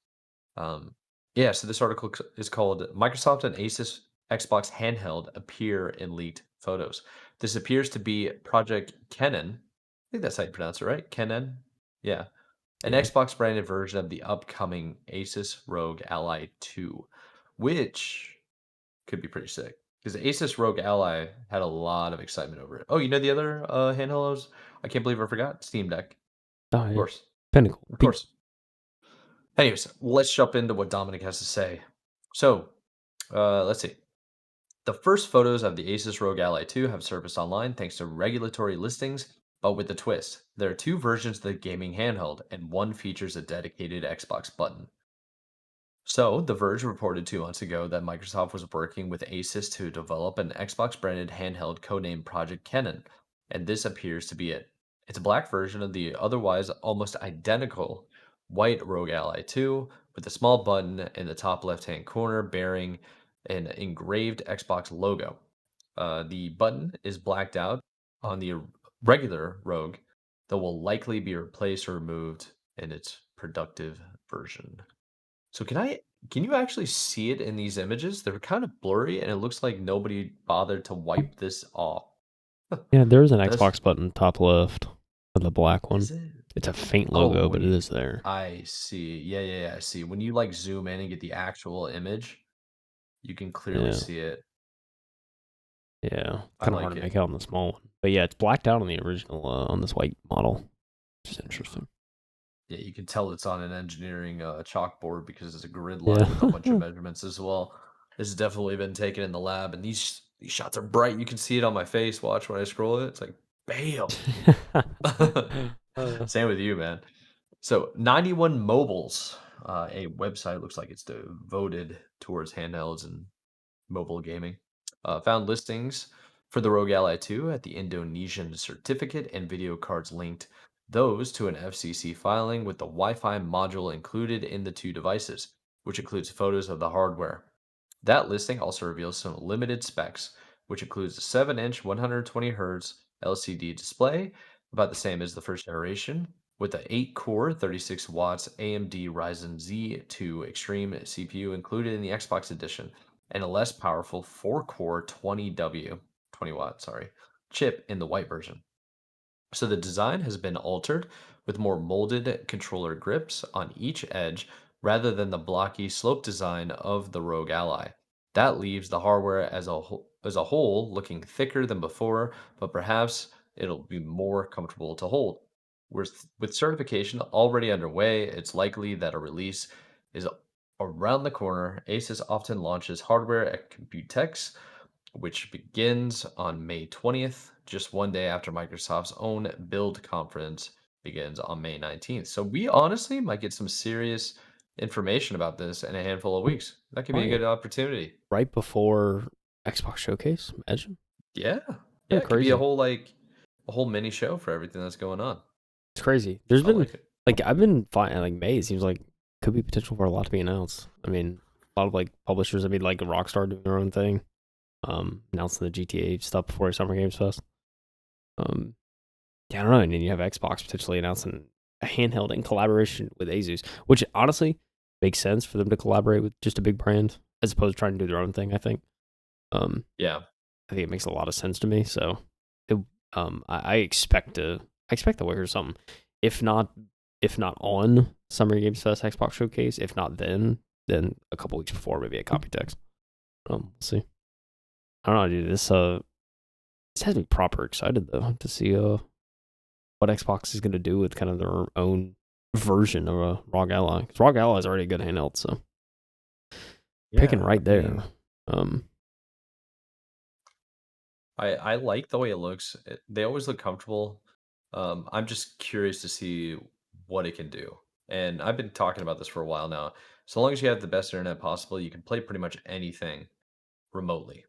Yeah, so this article is called Microsoft and Asus Xbox Handheld Appear in Leaked Photos. This appears to be Project Kennen. I think that's how you pronounce it, right? Kennen? Yeah. An Xbox branded version of the upcoming Asus ROG Ally 2, which could be pretty sick. Because the Asus ROG Ally had a lot of excitement over it. Oh, you know the other handhelds? I can't believe I forgot. Steam Deck. Oh, yeah. Of course. Pinnacle. Of course. Anyways, let's jump into what Dominic has to say. So, let's see. The first photos of the Asus ROG Ally 2 have surfaced online thanks to regulatory listings, but with a twist. There are two versions of the gaming handheld, and one features a dedicated Xbox button. So, The Verge reported 2 months ago that Microsoft was working with Asus to develop an Xbox branded handheld codenamed Project Kennen, and this appears to be it. It's a black version of the otherwise almost identical white ROG Ally 2 with a small button in the top left hand corner bearing an engraved Xbox logo. The button is blacked out on the regular ROG that will likely be replaced or removed in its productive version. So can you actually see it in these images? They're kind of blurry and it looks like nobody bothered to wipe this off. Yeah, there's an That's Xbox button top left of the black is one. it? It's a faint Oh, logo, when but it you is there. I see. Yeah, I see. When you like zoom in and get the actual image, you can clearly Yeah, see it. yeah. I Kind of hard like to it. make out on the small one, but yeah, it's blacked out on the original on this white model. Which is interesting. Yeah, you can tell it's on an engineering chalkboard because it's a grid Yeah. line with a bunch of measurements as well. This has definitely been taken in the lab, and these shots are bright. You can see it on my face. Watch when I scroll it. It's like, bam. uh, Same with you, man. So 91 Mobiles, a website looks like it's devoted towards handhelds and mobile gaming, found listings for the ROG Ally 2 at the Indonesian certificate and video cards linked those to an FCC filing with the Wi-Fi module included in the two devices, which includes photos of the hardware. That listing also reveals some limited specs, which includes a 7-inch 120 Hz LCD display, about the same as the first generation, with an 8-core 36 watts AMD Ryzen Z2 Extreme CPU included in the Xbox edition, and a less powerful 4-core 20 watt, chip in the white version. So the design has been altered with more molded controller grips on each edge rather than the blocky slope design of the ROG Ally. That leaves the hardware as a whole looking thicker than before, but perhaps it'll be more comfortable to hold. With certification already underway, it's likely that a release is around the corner. Asus often launches hardware at Computex, which begins on May 20th, just one day after Microsoft's own build conference begins on May 19th. So we honestly might get some serious information about this in a handful of weeks. That could be a right, good opportunity. right before Xbox Showcase. Imagine. Yeah. Yeah, Yeah, it could be crazy. a whole mini show for everything that's going on. It's crazy. There's I been like it. like I've been fine. Like May seems like could be potential for a lot to be announced. I mean, a lot of like publishers. I mean, like Rockstar doing their own thing. Announcing the GTA stuff before Summer Games Fest. Um, yeah, I don't know. And then you have Xbox potentially announcing a handheld in collaboration with Asus, which honestly makes sense for them to collaborate with just a big brand as opposed to trying to do their own thing. I think. Um, Yeah. I think it makes a lot of sense to me. So, it, I expect to hear something. If not, if not on Summer Games Fest Xbox Showcase, if not then a couple weeks before, maybe at Computex. We'll see. I don't know, dude. This has me proper excited though to see what Xbox is gonna do with kind of their own version of a ROG Ally. Because ROG Ally is already a good handheld, so picking Yeah. right I there. mean, I like the way it looks. They always look comfortable. I'm just curious to see what it can do. And I've been talking about this for a while now. So long as you have the best internet possible, you can play pretty much anything remotely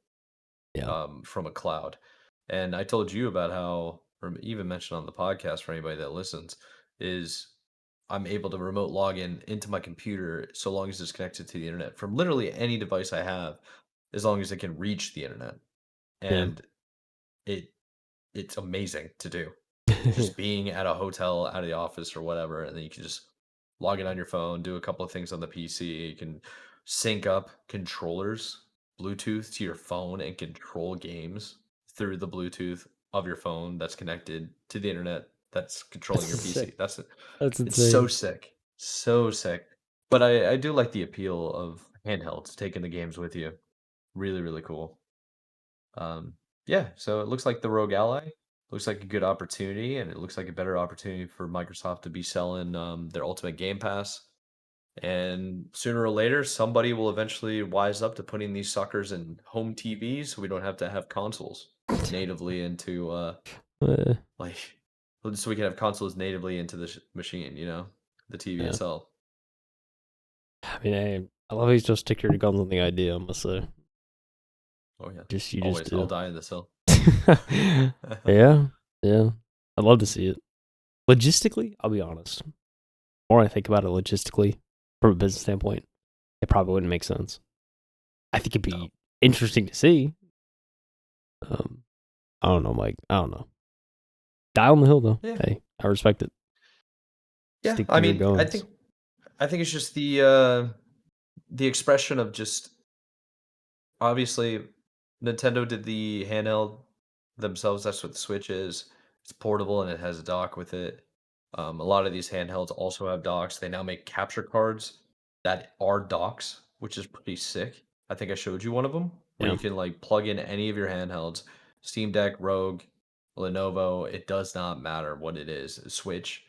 Yeah, from a cloud. And I told you about how, or even mentioned on the podcast for anybody that listens, is I'm able to remote log in into my computer so long as it's connected to the internet from literally any device I have, as long as it can reach the internet. yeah, And it it's amazing to do. yeah. Just being at a hotel, out of the office or whatever, and then you can just log in on your phone, do a couple of things on the PC. You can sync up controllers, Bluetooth to your phone and control games through the Bluetooth of your phone that's connected to the internet that's That's controlling your sick. PC. That's it. That's It's so insane. sick. So sick. But I do like the appeal of handhelds, taking the games with you. Really, really cool. Um, yeah, so it looks like the Rogue Ally looks like a good opportunity, and it looks like a better opportunity for Microsoft to be selling their Ultimate Game Pass. And sooner or later, somebody will eventually wise up to putting these suckers in home TVs, so we don't have to have consoles natively into like, so we can have consoles natively into the machine, you know, the TV yeah. itself. I mean, I love how you still stick to your guns on the idea, I must say. Oh yeah, You just always. I'll do. die in this hill. Yeah, yeah. I'd love to see it. Logistically, I'll be honest. The more I think about it logistically, from a business standpoint, it probably wouldn't make sense. I think it'd be interesting to see. I don't know, Mike. I don't know. Die on the hill, though. Yeah, Hey, I respect it. yeah. Stick I to your mean, guns. I think it's just the expression of just obviously Nintendo did the handheld themselves. That's what the Switch is. It's portable and it has a dock with it. A lot of these handhelds also have docks. They now make capture cards that are docks, which is pretty sick. I think I showed you one of them where Yeah. you can like plug in any of your handhelds, Steam Deck, ROG, Lenovo. It does not matter what it is, a Switch,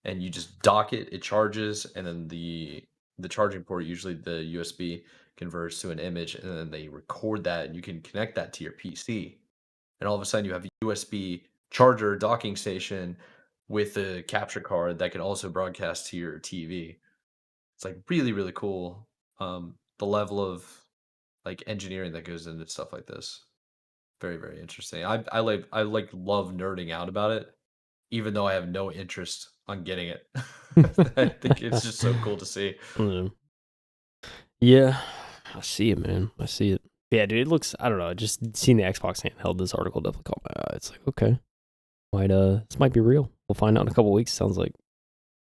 and you just dock it. It charges, and then the charging port, usually the USB, converts to an image, and then they record that, and you can connect that to your PC, and all of a sudden you have a USB charger docking station with a capture card that can also broadcast to your TV. It's like really, really cool. The level of like engineering that goes into stuff like this. Very, very interesting. I love nerding out about it, even though I have no interest on getting it. I think it's just so cool to see. Yeah, I see it, man. I see it. Yeah, dude, it looks. I don't know. Just seeing the Xbox handheld, this article definitely caught my eye. It's like, okay, this might be real. We'll find out in a couple weeks. Sounds like,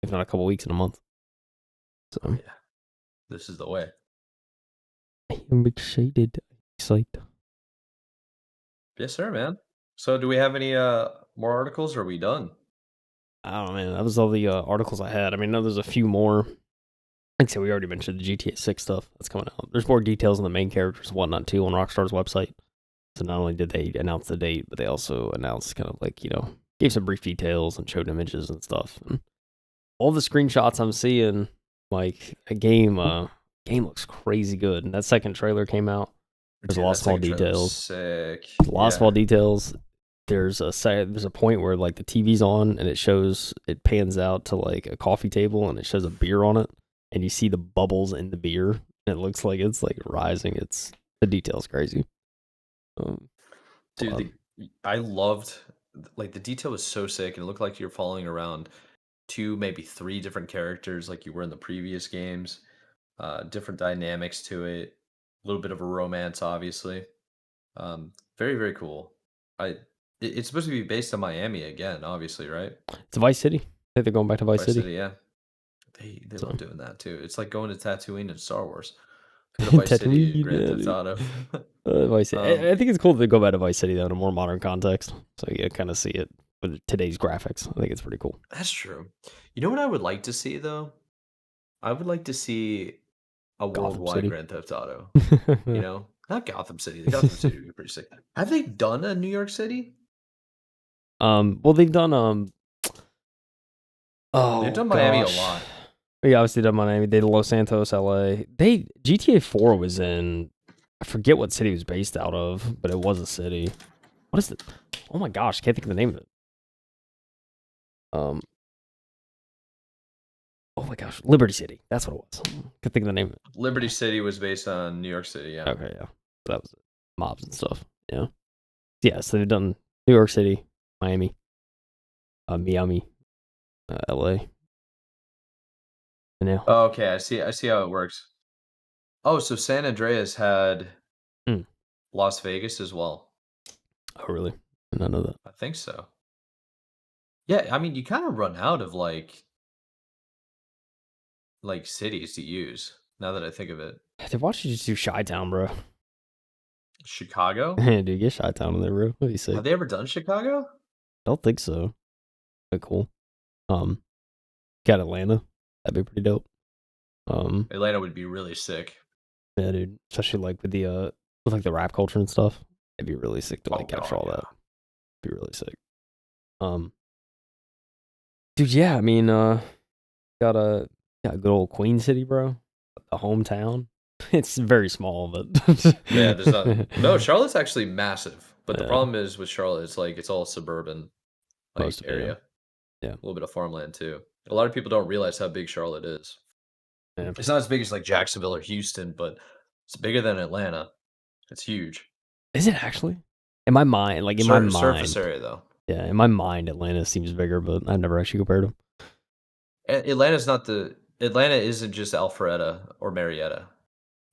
if not a couple weeks, in a month. So Oh yeah, this is the way. I am excited. Excited. Yes, sir, man. So, do we have any more articles? Or are we done? I don't know, man. That was all the articles I had. I mean, I know there's a few more. Like I said, we already mentioned the GTA 6 stuff that's coming out. There's more details on the main characters and whatnot, too, on Rockstar's website. So not only did they announce the date, but they also announced kind of like, gave some brief details and showed images and stuff. And all the screenshots I'm seeing, like, game looks crazy good. And that second trailer came out. There's a Dude, lot of that small second trailer was details. sick. A lot of Yeah. small details. There's a point where like the TV's on and it pans out to like a coffee table and it shows a beer on it and you see the bubbles in the beer and it looks like it's like rising. The detail's crazy. Dude, I loved like the detail was so sick and it looked like you're following around two, maybe three different characters like you were in the previous games. Different dynamics to it. A little bit of a romance, obviously. Very, very cool. It's supposed to be based on Miami again, obviously, right? It's Vice City. I think they're going back to Vice Vice City. City, yeah. They So love doing that too. It's like going to Tatooine in Star Wars. Go to Vice City, Tatooine, Grand yeah, Theft dude. Auto. Vice City. um, I think it's cool that they go back to Vice City though in a more modern context. So you kind of see it with today's graphics. I think it's pretty cool. that's true. You know what I would like to see though? I would like to see a Gotham worldwide City. Grand Theft Auto. You know, not Gotham City. The Gotham City would be pretty sick. Have they done a New York City? Well, they've done They've oh done Miami a gosh. lot. Yeah, obviously done Miami. They did Los Santos, LA. GTA 4 was in, I forget what city it was based out of, but it was a city. What is it? Oh my gosh, can't think of the name of it. Oh my gosh, Liberty City. That's what it was. Can't think of the name of it. Liberty City was based on New York City, yeah. Okay, yeah. That was it. Mobs and stuff. Yeah. Yeah, so they've done New York City, Miami, Miami, LA. And now. Oh, okay, I see how it works. Oh, so San Andreas had Mm. Las Vegas as well. Oh, really? I did not know that. I think so. Yeah, I mean, you kind of run out of like cities to use now that I think of it. Why don't you just do Chi-Town, bro? Chicago? Dude, get Chi-Town in there, bro. What do you say? Have they ever done Chicago? I don't think so. But cool. Got Atlanta. That'd be pretty dope. Atlanta would be really sick. Yeah, dude. Especially like with like the rap culture and stuff. It'd be really sick to like capture all that. It'd be really sick. Dude, yeah, I mean, got Yeah, good old Queen City, bro. The hometown. It's very small, but Yeah, there's not. No, Charlotte's actually massive. But the yeah, problem is with Charlotte, it's like it's all suburban most like of it. area. Yeah, A little bit of farmland too. A lot of people don't realize how big Charlotte is. yeah. It's not as big as like Jacksonville or Houston, but it's bigger than Atlanta. It's huge. Is it actually? In my mind, like in my Surface mind, area though. yeah, in my mind, Atlanta seems bigger, but I've never actually compared them. Atlanta's not the Atlanta isn't just Alpharetta or Marietta.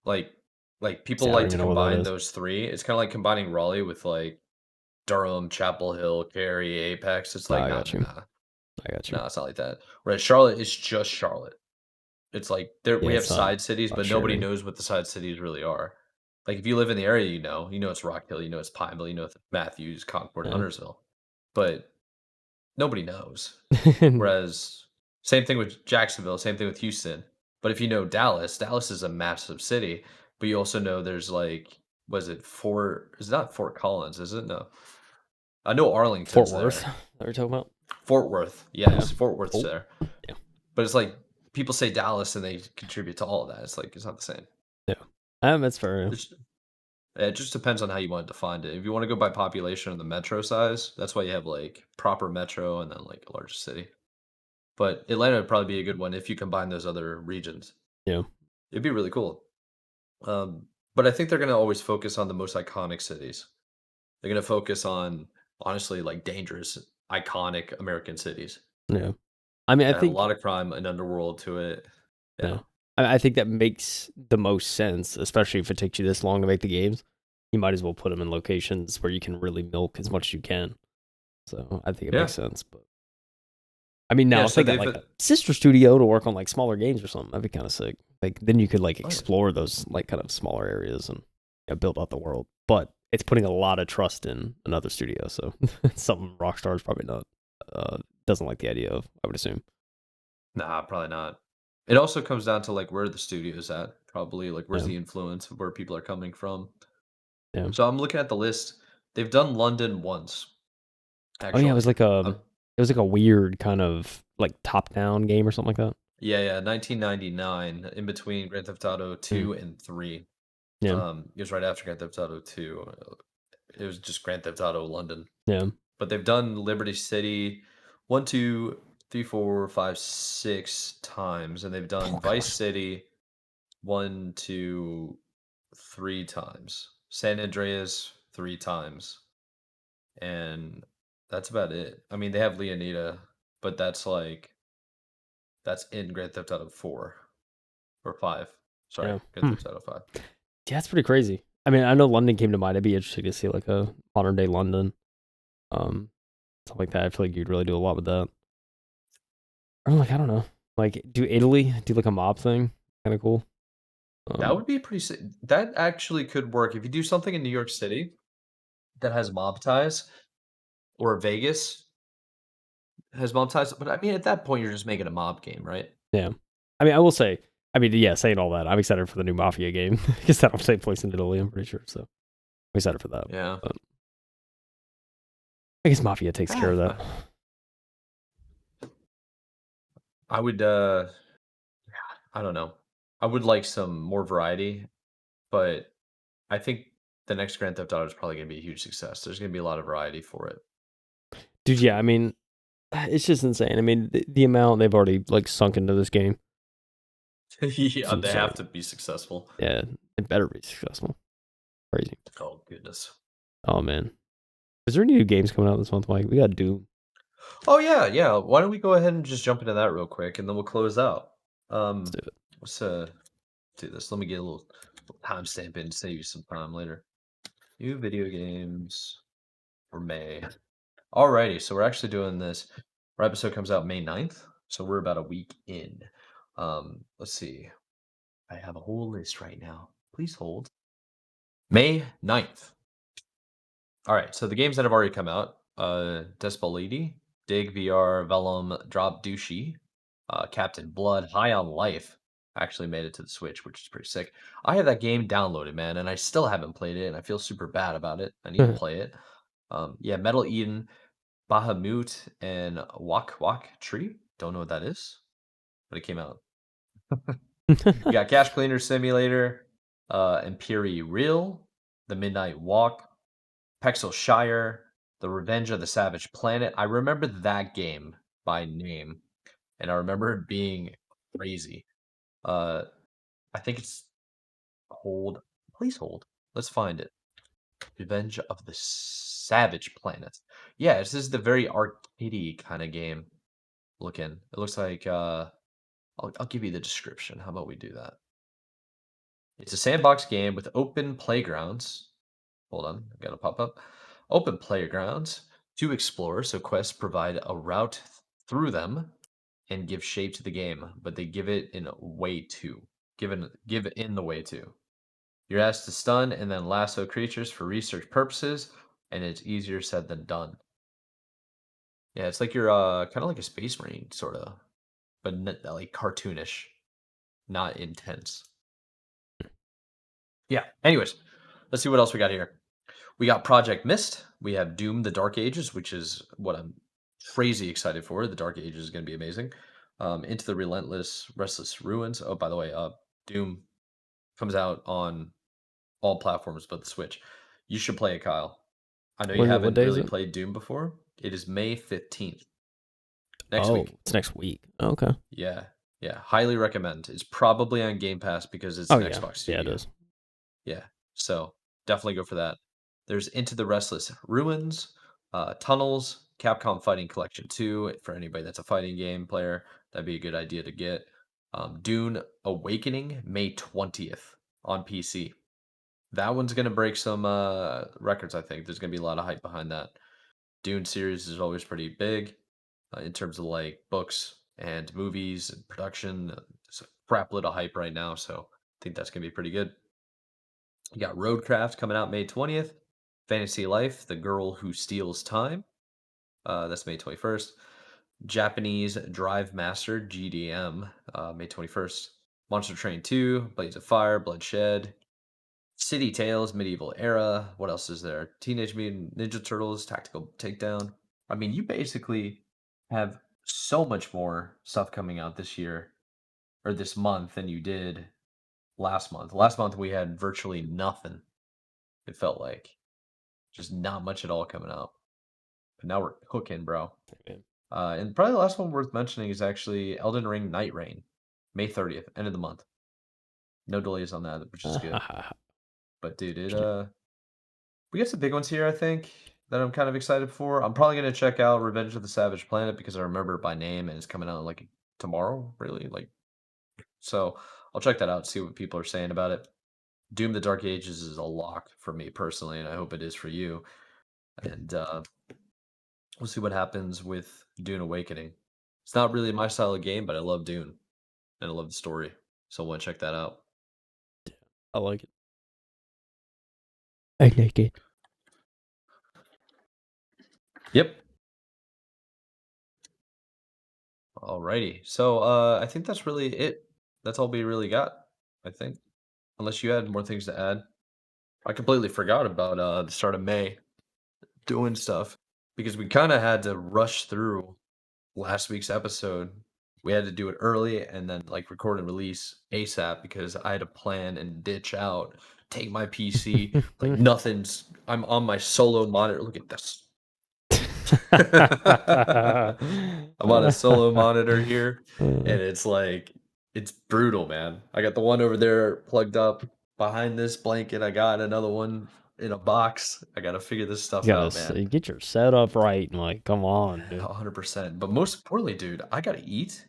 Like people See, I don't like to even know what that combine is. those three. It's kind of like combining Raleigh with like Durham, Chapel Hill, Cary, Apex. It's Oh, like I nah, got nah, you. nah, I got you. nah. It's not like that. Whereas Charlotte is just Charlotte. It's like there Yeah, we have it's not side cities, but nobody sharing. knows what the side cities really are. Like if you live in the area, you know it's Rock Hill, you know it's Pineville, you know it's Matthews, Concord, Yeah. Huntersville, but nobody knows. Whereas same thing with Jacksonville, same thing with Houston. But if you know Dallas, Dallas is a massive city, but you also know there's like was it Fort? It's not Fort Collins, is it? No, I know Fort Arlington's Worth. there. That we're talking about. Fort Worth, Yeah. yes, Fort Worth's Oh, there. yeah. But it's like people say Dallas and they contribute to all of that. It's like it's not the same. Yeah. That's fair. It's, it just depends on how you want to define it. If you want to go by population and the metro size, that's why you have like proper metro and then like a larger city. But Atlanta would probably be a good one if you combine those other regions. Yeah. It'd be really cool. But I think they're going to always focus on the most iconic cities. They're going to focus on honestly like dangerous, iconic American cities Yeah. I mean, I that have a think lot of crime and underworld to it. yeah. Yeah. I think that makes the most sense, especially if it takes you this long to make the games. You might as well put them in locations where you can really milk as much as you can. So I think it Yeah. makes sense. But I mean, now Yeah. if So they got they've, like a sister studio to work on like smaller games or something, that'd be kind of sick. Like then you could like oh, yeah. explore those like kind of smaller areas and build out the world. But it's putting a lot of trust in another studio, so something Rockstar is probably not doesn't like the idea of. I would assume. Nah, probably not. It also comes down to like where the studio's at, probably like where's Yeah, the influence of where people are coming from. yeah. So I'm looking at the list. They've done London once, Oh yeah, actually. it was like a weird kind of like top down game or something like that. Yeah, 1999, in between Grand Theft Auto Mm, 2 and 3. yeah, It was right after Grand Theft Auto 2. It was just Grand Theft Auto London. yeah. But they've done Liberty City 1, 2, 3, 4, 5, 6 times, and they've done Oh Vice gosh. City 1, 2, 3 times. San Andreas 3 times. And that's about it. I mean, they have Leonida, but that's in Grand Theft Auto 4 or 5. Sorry, Yeah. Grand Theft Auto 5. Yeah, that's pretty crazy. I mean, I know London came to mind. I'd be interested to see like a modern day London, um, something like that. I feel like you'd really do a lot with that. Or like I don't know, like do Italy, do like a mob thing, kind of cool. That would be pretty that actually could work if you do something in New York City that has mob ties or Vegas has mob ties, but I mean at that point you're just making a mob game, right? Yeah, I mean, I will say, I mean, yeah, saying all that, I'm excited for the new Mafia game because that'll take place in Italy. I'm pretty sure, so I'm excited for that. Yeah. But I guess Mafia takes care of that. I would I don't know. I would like some more variety, but I think the next Grand Theft Auto is probably going to be a huge success. There's going to be a lot of variety for it. Dude, yeah, I mean, it's just insane. I mean, the amount they've already like sunk into this game, it's Yeah, they have insane. to be successful. Yeah, it better be successful. Crazy. Oh goodness. Oh man, is there any new games coming out this month, Mike? We got Doom. Oh yeah, yeah. Why don't we go ahead and just jump into that real quick, and then we'll close out. Let's do it. Let's do this. Let me get a little timestamp in to save you some time later. New video games for May. Alrighty, so we're actually doing this. Our episode comes out May 9th, so we're about a week in. Let's see. I have a whole list right now. Please hold. May 9th. All right, so the games that have already come out, Despoliti, Dig VR, Vellum, Drop Douchey, Captain Blood, High on Life actually made it to the Switch, which is pretty sick. I have that game downloaded, man, and I still haven't played it, and I feel super bad about it. I need to play it. Yeah, Metal Eden, Bahamut, and Wak Wak Tree. Don't know what that is, but it came out. We got Cash Cleaner Simulator, Imperial, The Midnight Walk, Pexel Shire, The Revenge of the Savage Planet. I remember that game by name, and I remember it being crazy. I think it's please hold. Let's find it. Revenge of the Savage Planet. Yeah, this is the very arcadey kind of game looking. It looks like I'll give you the description. How about we do that? It's a sandbox game with open playgrounds. Hold on, I got to pop up. Open playgrounds to explore, so quests provide a route through them and give shape to the game, but they give it in a way too. Give it in the way too. You're asked to stun and then lasso creatures for research purposes, and it's easier said than done. Yeah, it's like you're kind of like a space marine, sort of, but like cartoonish, not intense. Yeah. Anyways, let's see what else we got here. We got Project Mist. We have Doom: The Dark Ages, which is what I'm crazy excited for. The Dark Ages is going to be amazing. Into the Restless Ruins. Oh, by the way, Doom comes out on all platforms but the Switch. You should play it, Kyle. I know you haven't really played Doom before. It is May 15th. Next week. It's next week. Oh, okay. Yeah. Yeah. Highly recommend. It's probably on Game Pass because it's an Xbox studio. Yeah, it is. Yeah. So definitely go for that. There's Into the Restless Ruins, Tunnels, Capcom Fighting Collection 2 for anybody that's a fighting game player. That'd be a good idea to get. Dune Awakening, May 20th on PC. That one's going to break some records, I think. There's going to be a lot of hype behind that. Dune series is always pretty big in terms of like books and movies and production. There's a crap load of hype right now, so I think that's going to be pretty good. You got Roadcraft coming out May 20th. Fantasy Life, The Girl Who Steals Time. That's May 21st. Japanese Drive Master, GDM, May 21st. Monster Train 2, Blades of Fire, Bloodshed. City Tales, Medieval Era. What else is there? Teenage Mutant Ninja Turtles, Tactical Takedown. I mean, you basically have so much more stuff coming out this year or this month than you did last month. Last month we had virtually nothing. It felt like just not much at all coming out. But now we're cooking, bro. And probably the last one worth mentioning is actually Elden Ring Night Rain, May 30th, end of the month. No delays on that, which is good. But dude, we got some big ones here, I think, that I'm kind of excited for. I'm probably gonna check out Revenge of the Savage Planet because I remember it by name and it's coming out like tomorrow, really. So I'll check that out, see what people are saying about it. Doom: The Dark Ages is a lock for me personally, and I hope it is for you. And we'll see what happens with Dune Awakening. It's not really my style of game, but I love Dune and I love the story, so I want to check that out. I like it. I like it. Yep. Alrighty. So I think that's really it. That's all we really got, I think. Unless you had more things to add. I completely forgot about the start of May doing stuff because we kind of had to rush through last week's episode. We had to do it early and then like record and release ASAP because I had to plan and ditch out, take my PC, like nothing's. I'm on my solo monitor. Look at this. I'm on a solo monitor here, and it's like it's brutal, man. I got the one over there plugged up behind this blanket. I got another one in a box. I got to figure this stuff out, man. Get your setup right. Like, come on, dude. 100%. But most importantly, dude, I got to eat,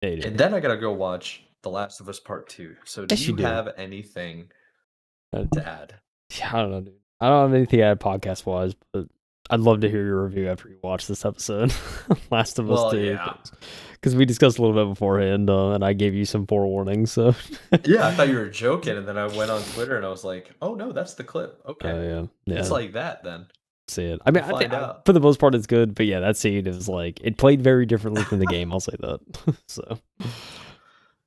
and then I got to go watch The Last of Us Part 2. So, do you have anything to add? I don't know, dude. I don't have anything to add podcast wise, but I'd love to hear your review after you watch this episode. Last of Us 2. Yeah. Because we discussed a little bit beforehand, and I gave you some forewarning. So yeah, I thought you were joking, and then I went on Twitter and I was like, "Oh no, that's the clip." Okay, yeah. It's like that then. See it. I mean, I think for the most part it's good, but yeah, that scene is like it played very differently from the game. I'll say that. So.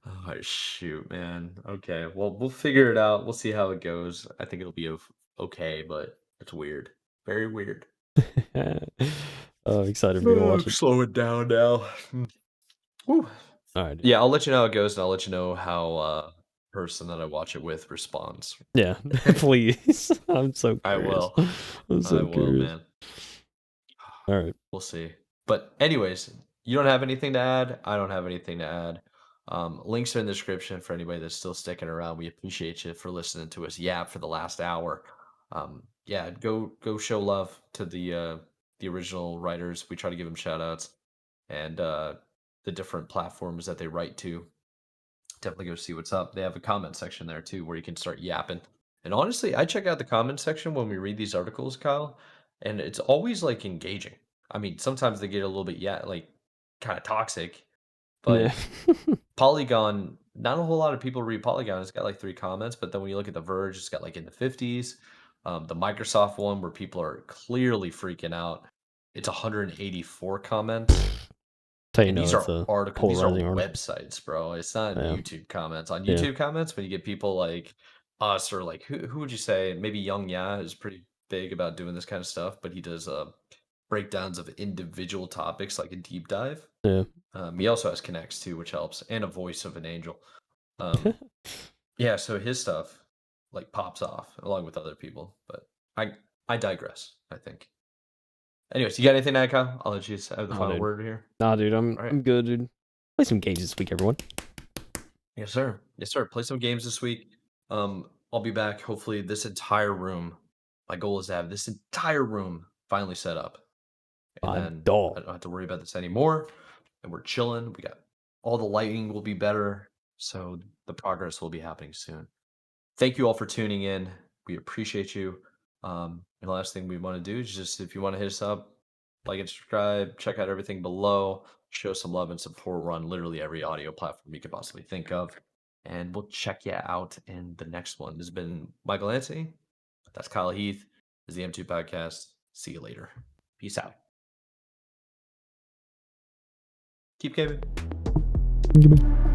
Oh shoot, man. Okay, well we'll figure it out. We'll see how it goes. I think it'll be okay, but it's weird, very weird. Oh, excited for you to watch it. Slow it down now. Woo. All right. Yeah, I'll let you know how it goes, and I'll let you know how person that I watch it with responds. Yeah, please. I'm so I curious. will. I'm so curious. Man. All right. We'll see. But anyways, you don't have anything to add. I don't have anything to add. Links are in the description for anybody that's still sticking around. We appreciate you for listening to us yap for the last hour. Yeah, go show love to the original writers. We try to give them shout outs and the different platforms that they write to. Definitely go see what's up. They have a comment section there too where you can start yapping. And honestly, I check out the comment section when we read these articles, Kyle, and it's always like engaging. I mean, sometimes they get a little bit like kind of toxic, Yeah. but Polygon, not a whole lot of people read Polygon. It's got like 3 comments, but then when you look at The Verge, it's got like in the 50s. The Microsoft one where people are clearly freaking out, it's 184 comments. So you And know these it's are a articles, these are polarizing article. websites, bro. It's not Yeah. YouTube comments. On Yeah. YouTube comments, when you get people like us or like who would you say? Maybe Young Ya is pretty big about doing this kind of stuff, but he does breakdowns of individual topics like a deep dive. Yeah. He also has connects too, which helps, and a voice of an angel. Yeah, so his stuff like pops off along with other people, but I digress, I think. Anyways, you got anything to add, Kyle? I'll let you have the final Dude. word here. Nah, dude, All right. I'm good, dude. Play some games this week, everyone. Yes, sir. Yes, sir. Play some games this week. I'll be back. Hopefully, this entire room. My goal is to have this entire room finally set up, and then I Dog. don't have to worry about this anymore. And we're chilling. We got all the lighting will be better, so the progress will be happening soon. Thank you all for tuning in. We appreciate you. And the last thing we want to do is just if you want to hit us up, like and subscribe, check out everything below, show some love and support. We're on literally every audio platform you could possibly think of. And we'll check you out in the next one. This has been Michael Anthony. That's Kyle Heath. This is the M2 Podcast. See you later. Peace out. Keep gaming.